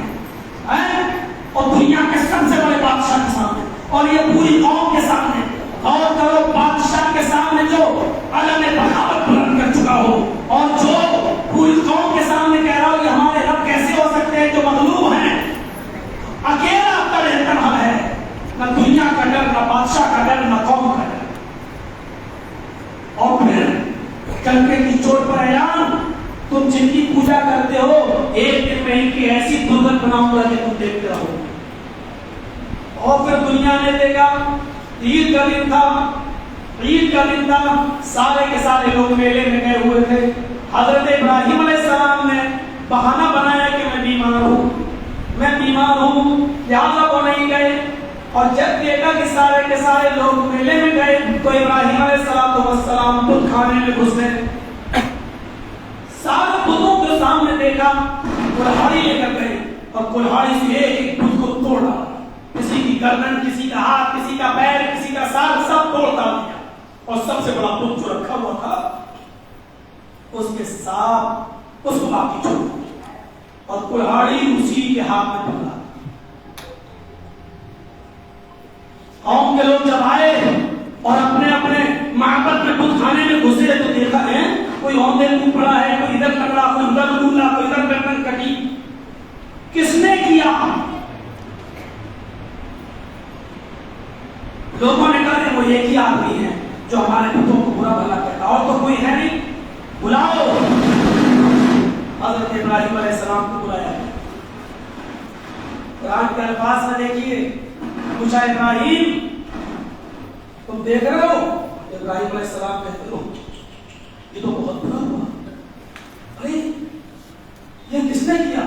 اور دنیا کے سب سے بڑے بادشاہ کے سامنے اور یہ پوری قوم کے سامنے. اور کرو بادشاہ کے سامنے جو علم بغاوت بلند کر چکا ہو اور جو پوری قوم کے سامنے کہہ رہا ہو یہ ہمارے رب کیسے ہو سکتے ہیں جو مغلوب ہیں. اکیلا اپنا رہتا ہے، نہ دنیا کا ڈر، نہ بادشاہ کا ڈر، نہ قوم کا ڈر. اور پھر کلکے کی چوٹ پر اعلان تم جن کی پوجا کرتے ہو ایک دن میں ان کی ایسی دلہن بناؤں گا کہ تم دیکھتے رہو. اور پھر دنیا نے دیکھا عید کا دن تھا، عید کا دن تھا، سارے کے سارے لوگ میلے میں گئے ہوئے تھے. حضرت ابراہیم علیہ السلام نے بہانہ بنایا کہ میں بیمار ہوں، میں بیمار ہوں، لہٰذا وہ نہیں گئے. اور جب دیکھا کہ سارے کے سارے لوگ میلے میں گئے تو ابراہیم علیہ السلام بت کھانے میں گھس گئے. سارے بتوں کے سامنے دیکھا، کلہاڑی لے کر گئے اور کلہاڑی سے ایک ایک بت کو توڑا. کسی کی گردن، کسی کا ہاتھ، کسی کا پیر، کسی کا سر، سب توڑ ڈال دیا. اور سب سے بڑا بت جو رکھا ہوا تھا اس کے ساتھ اس کو باقی چھوڑ دیا اور کلہاڑی اسی کے ہاتھ میں پکڑا. قوم کے لوگ جب آئے اور اپنے اپنے معبد میں بت خانے میں گھسے تو دیکھا ہے کوئی اوندے منہ پڑا ہے، کوئی ادھر پکڑا، کوئی ادھر منہ جو ہمارے بتوں کو برا بھلا کہتا، اور تو کوئی ہے نہیں، بلاؤ۔ حضرت ابراہیم علیہ السلام کو بلایا، قرآن کے الفاظ میں دیکھیے، پوچھا ابراہیم تم دیکھ رہے ہو؟ ابراہیم علیہ السلام کہتے ہو یہ تو بہت برا ہوا، ارے یہ کس نے کیا؟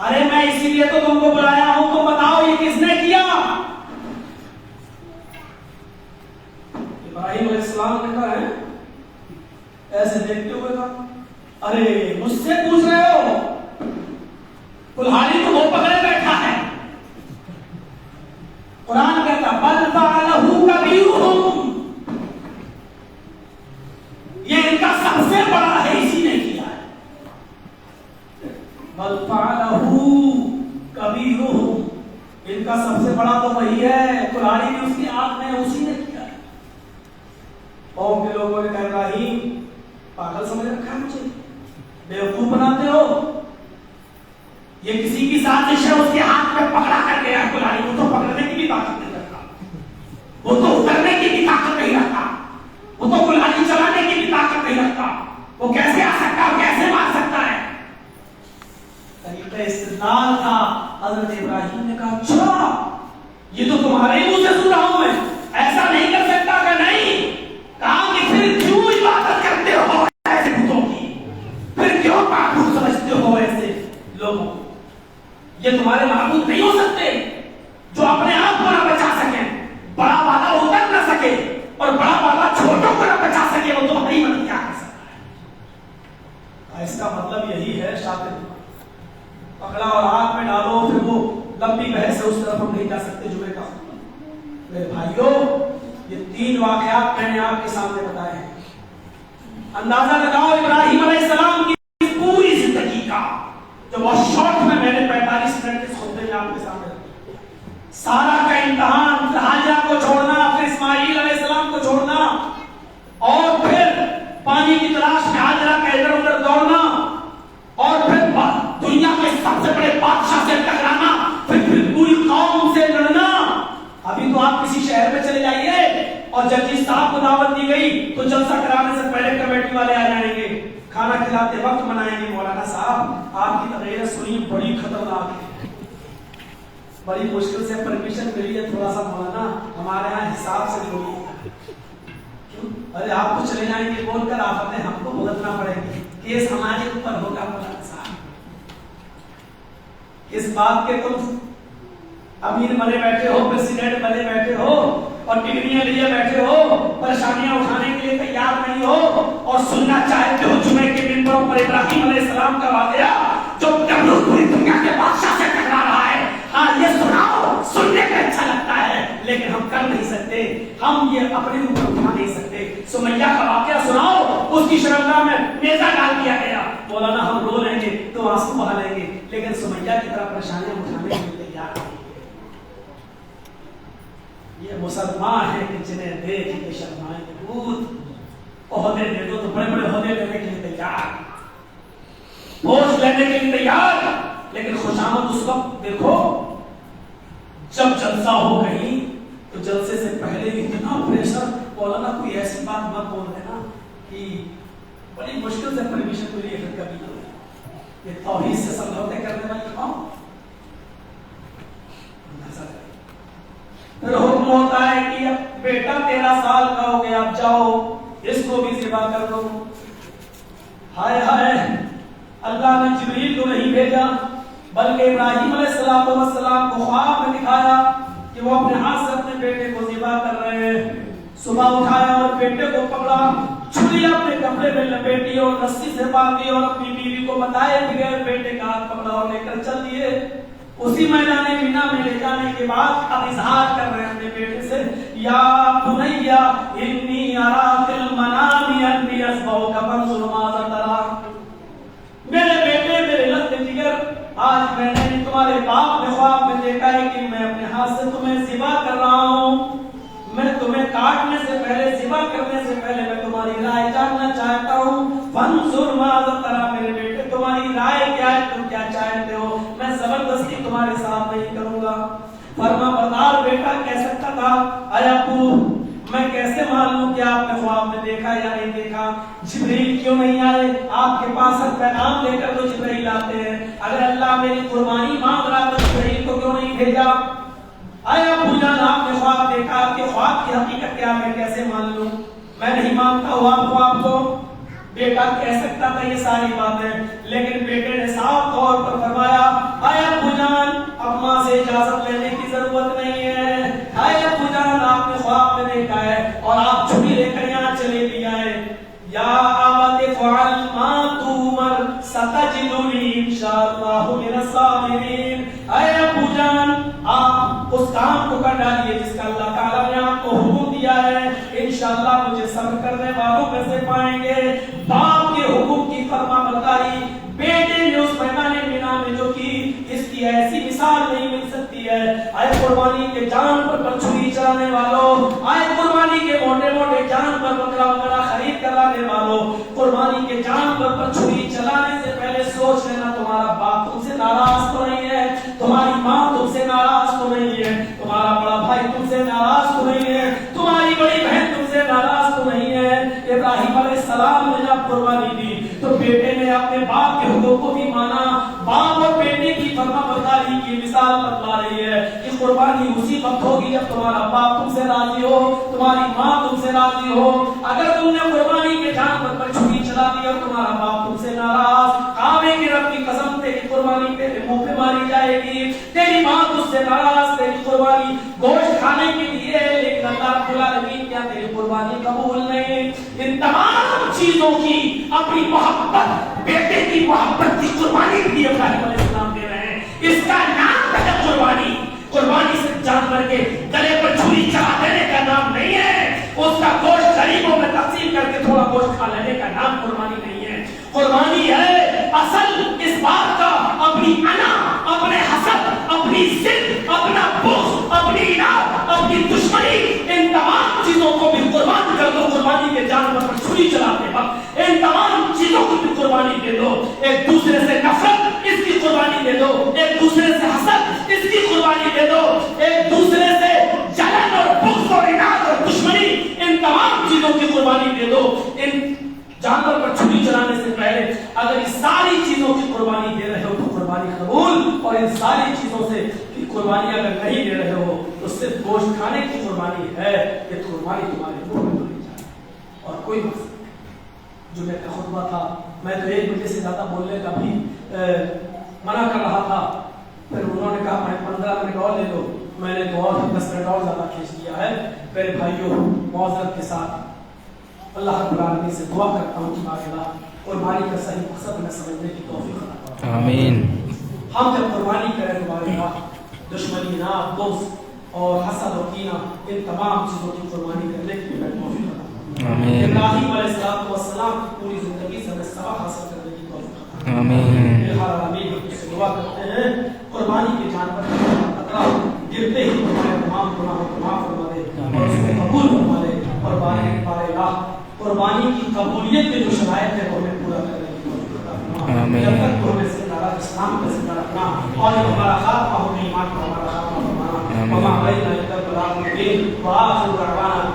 ارے میں اسی لیے تو تم کو بلایا ہوں، تو بتاؤ یہ کس نے کیا؟ ابراہیم علیہ السلام نے کہا ہے ایسے دیکھتے ہوئے کہا ارے مجھ سے پوچھ رہے ہو؟ کلہاڑی تو وہ پکڑے بیٹھا ہے۔ قرآن کہتا بل فعلہ کبیرہم، یہ ان کا سب سے بڑا ہے، اسی نے کیا ہے۔ بل فعلہ کبیرہم، ان کا سب سے بڑا تو وہی ہے، کلہاڑی بھی اس کی آنکھ میں اسی نے کیا ہے۔ قوم کے لوگوں نے کہا ابراہیم پاگل سمجھ رکھا ہے مجھے، بیوقوف بناتے ہو، یہ کسی کی سازش ہے، اس کے ہاتھ میں پکڑا کر گیا کلہاڑی، وہ تو پکڑنے کی بھی طاقت نہیں رکھتا، وہ تو اترنے کی بھی طاقت نہیں رکھتا، وہ تو کلہاڑی چلانے کی بھی طاقت نہیں رکھتا، وہ کیسے آ سکتا ہے، کیسے مار سکتا ہے؟ طریقہ استدلال تھا۔ حضرت ابراہیم نے کہا اچھا یہ تو تمہارے ہی منہ سے سن رہا ہوں میں، ایسا نہیں کر سکتا کہ نہیں؟ کہا کہ پھر کیوں عبادت کرتے ہو ایسے بتوں کی، پھر کیوں معبود سمجھتے ہو ایسے لوگوں کو؟ یہ تمہارے معبود نہیں ہو سکتے جو اپنے آپ کو نہ بچا سکیں، بڑا والا اتر نہ سکے اور بڑا والا چھوٹوں کو نہ بچا سکے، وہ تمہاری مدد کیا کر سکتا ہے؟ اس کا مطلب یہی ہے، شاطر پکڑا اور ہاتھ میں ڈالو، پھر وہ لمبی بحث ہے، اس طرف ہم نہیں جا سکتے۔ جمعے کا میرے بھائیوں یہ 3 واقعات میں نے آپ کے سامنے بتائے ہیں، اندازہ لگاؤ ابراہیم علیہ السلام کی پوری زندگی کا، جو بہت شارٹ میں نے 45 منٹ کے خطبے میں آپ کے سامنے رکھا، سارا کا امتحان، ہاجرہ کو چھوڑنا، پھر اسماعیل علیہ السلام کو چھوڑنا، اور پھر پانی کی تلاش میں ہاجرہ کا ادھر ادھر دوڑنا، اور پھر دنیا کے سب سے بڑے بادشاہ سے ٹکرانا، پھر پوری قوم سے لڑنا۔ ابھی تو آپ کسی شہر میں چلے جائیے اور ججی صاحب کو دعوت دی گئی تو جلسہ کرانے سے پہلے کمیٹی والے آ جائیں گے، کھانا کھلاتے وقت منائیں گے مولانا صاحب آپ کی تقریر سنی بڑی خطرناک ہے، بڑی مشکل سے پرمیشن ملی ہے، تھوڑا سا مولانا ہمارے یہاں حساب سے بولیے۔ ارے آپ کو چلے جائیں گے بول کر آفتیں ہم کو بھگتنا پڑے گی، کیس ہمارے اوپر ہوگا مولانا صاحب۔ اس بات کے تم امیر بنے بیٹھے ہو، پریسیڈنٹ بنے بیٹھے ہو اور ڈگریاں لیے بیٹھے ہو، پریشانیاں اٹھانے کے لیے تیار نہیں ہو اور سننا چاہتے ہو جمعے کے منبروں پر ابراہیم علیہ السلام کا واقعہ جو نمرود پوری دنیا کے بادشاہ سے ٹکرا رہا ہے۔ ہاں یہ سناؤ، سننے میں اچھا لگتا ہے لیکن ہم کر نہیں سکتے، ہم یہ اپنے اوپر اٹھا نہیں سکتے۔ سمیہ کا واقعہ سناؤ، اس کی شرمگاہ میں نیزہ ڈال دیا گیا، مولانا ہم رو لیں گے تو آنسو بہا لیں گے لیکن سمیہ کی طرح پریشانیاں اٹھانے کے لیے تیار نہیں۔ یہ مسلمان ہیں کہ جنہیں دیکھ کے شرمائیں گے، عہدے دے دو تو بڑے بڑے عہدے لینے کے لیے تیار، پوسٹ لینے کے لیے تیار، لیکن خوشامد اس وقت دیکھو جب جلسہ ہو کہیں تو جلسے سے پہلے اتنا پریشر، مولانا کوئی ایسی بات مت بول دینا کہ بڑی مشکل سے پرمیشن ملی ہے، پھر کبھی نہ ہوئی۔ یہ توحید سے سمجھوتے کرنے والی قوم، پھر حکم ہوتا ہے کہ اب بیٹا 13 سال کا ہو گیا، اب جاؤ اس کو بھی ذبح کر دو۔ ہائے ہائے، اللہ نے جبریل کو نہیں بھیجا بلکہ ابراہیم علیہ السلام کو خواب میں دکھایا کہ وہ اپنے ہاتھ سے اپنے بیٹے کو ذبح کر رہے ہیں۔ صبح اٹھایا اور بیٹے کو پکڑا، چھری اپنے کپڑے میں لپیٹی اور رسی سے باندھی اور اپنی بیوی کو بتائے بغیر بیٹے کا ہاتھ پکڑا اور لے کر چل دیے۔ اسی میدان مینا میں لے جانے کے بعد اب اظہار کر رہے ہیں اپنے بیٹے سے، یا بنیا انی ارا فی المنام انی اذبحک فانظر ماذا تری۔ میرے بیٹے، میرے لب جگر، آج میں نے تمہارے باپ نے خواب میں دیکھا ہے کہ میں اپنے ہاتھ سے تمہیں ذبح کر رہا ہوں، میں تمہیں کاٹنے سے پہلے، ذبح کرنے سے پہلے میں تمہاری رائے جاننا چاہتا ہوں۔ فانظر ماذا تری، میرے بیٹے تمہاری رائے کیا ہے، تم کیا چاہتے ہو؟ میں زبردستی تمہارے ساتھ نہیں کروں گا۔ فرما بردار بیٹا کہہ سکتا تھا، اے ابو میں کیسے معلوم کہ آپ نے خواب میں دیکھا یا نہیں دیکھا؟ جبریل کیوں نہیں آئے آپ کے پاس؟ پیغام لے کر تو جبریل آتے ہیں. اگر اللہ میری قربانی مانگ رہا تو جبریل کو کیوں نہیں بھیجا؟ اے ابو جان آپ نے خواب دیکھا، آپ کے خواب کی حقیقت کیا میں کیسے مان لوں؟ میں نہیں مانتا ہوں آپ خواب کو. بیٹا کہہ سکتا تھا یہ ساری باتیں، لیکن بیٹے نے صاف طور پر فرمایا اے ابو جان اب ماں سے اجازت لینے کی ضرورت نہیں ہے. اے ابو جان آپ نے خواب میں دیکھا ہے اور آپ چھری لے کر یہاں چلے بھی آئے. یا ابت فعل ما تؤمر ستجدنی انشاءاللہ من الصابرین. اے ابو جان آپ اس کام کو کر ڈالیے جس کا اللہ تعالیٰ نے آپ کو حکم دیا ہے، انشاءاللہ مجھے صبر کرنے والوں میں سے پائیں گے. باپ کے حکم کی فرما برداری بیٹے نے اس میدان مینا میں جو کی، اس کی ایسی مثال نہیں مل سکتی ہے. اے قربانی کے جانور پر چھری چلانے والوں، اے قربانی کے موٹے موٹے جانور بکرا وغیرہ خرید کر لانے والوں، قربانی کے جانور پر چھری چلانے سے پہلے سوچ لینا تمہارا باپ تم سے ناراض تو نہیں ہے، تمہاری ماں تم سے ناراض تو نہیں ہے، تمہارا بڑا بھائی تم سے ناراض تو نہیں ہے، تمہاری بڑی بہن تم سے ناراض تو نہیں ہے. ابراہیم علیہ السلام نے جب قربانی دی تو بیٹے نے اپنے باپ کے حکم کو بھی مانا. باپ اور بیٹے کی فرما برداری کی مثال بتلا رہی ہے کہ قربانی اسی وقت ہوگی جب تمہارا باپ تم سے راضی ہو، تمہاری ماں تم سے راضی ہو. اگر تم نے قربانی کے جانور پر چھری چلا دی اور تمہارا باپ تم سے ناراض، کعبے کے رب کی قسم تیری قربانی تیرے منہ پہ ماری جائے گی. تیری ماں تجھ سے ناراض، تیری قربانی گوشت کھانے کے لیے، لیکن اللہ رب العالمین کیا تیری قربانی قبول نہیں. ان تمام چیزوں کی اپنی محبت، بیٹے کی محبت کی قربانی بھی ابراہیم علیہ السلام دے رہے ہیں. اس کا نام ہے قربانی. قربانی سے جانور کے گلے پر چھری چلا دینے کا نام نہیں ہے. اس کا گوشت غریبوں میں تقسیم کر کے تھوڑا گوشت کھا لینے کا نام قربانی نہیں ہے. قربانی ہے اصل اس بات کا اپنی انا، اپنے حسد، اپنی ضد، اپنا بغض، اپنی اناد، اپنی دشمنی، ان تمام چیزوں کو بھی قربان کر دو. قربانی کے جانور پر چھری چلاتے وقت ان تمام چیزوں کو بھی قربانی دے دو. ایک دوسرے سے نفرت، اس کی قربانی دے دو. ایک دوسرے سے حسد، اس کی قربانی دے دو. ایک دوسرے سے جلن اور بغض اور اناد اور دشمنی، ان تمام چیزوں کی قربانی دے دو. ان جانور پر چھری چلانے سے پہلے اگر اس ساری چیزوں کی قربانی دے رہے ہو تو قربانی قبول، اور ان ساری چیزوں سے کی قربانی اگر نہیں دے رہے ہو تو صرف گوشت کھانے کی قربانی ہے. یہ قربانی تمہارے منہ میں ماری جائے اور کوئی مقصد. جمعے کا خطبہ تھا، میں تو 1 بجے سے زیادہ بولنے کا بھی منع کر رہا تھا. پھر انہوں نے کہا میں 15 منٹ اور لے لو. میں نے تو اور 10 منٹ اور زیادہ کھینچ دیا ہے. میرے بھائیوں، معذرت کے ساتھ اللہ رب العالمین سے دعا کرتا ہوں کہ اللہ قربانی کا صحیح مقصد میں سمجھنے کی توفیق عطا فرمائے. آمین. ہم جب قربانی کریں تمہارے پاس دشمنی، ناف، بغض اور حسد اور کینہ، ان تمام چیزوں کی قربانی کرنے کی ہمیں توفیق عطا فرمائے. آمین. ابراہیم علیہ السلام کی پوری زندگی سے ہمیں سبق حاصل کرنے کی توفیق عطا فرمائے. آمین. العالمین سے دعا کرتے ہیں قربانی کے جانور کا قطرہ گرتے ہی تمہارے تمام گناہوں کو معاف فرما دے اور اس کو قبول فرما دے. اور بارے قربانی کی قبولیت کے جو شرائط ہے وہ ہمیں پورا کرنے کی توفیق عطا فرما. جب تک تو ہمیں زندہ رکھ، اسلام کا زندہ رکھنا، اور ہمارا خاتمہ ہو ایمان کا ہمارا خاتمہ فرمانا. وما بین البلاغ المبین وآخر دعوانا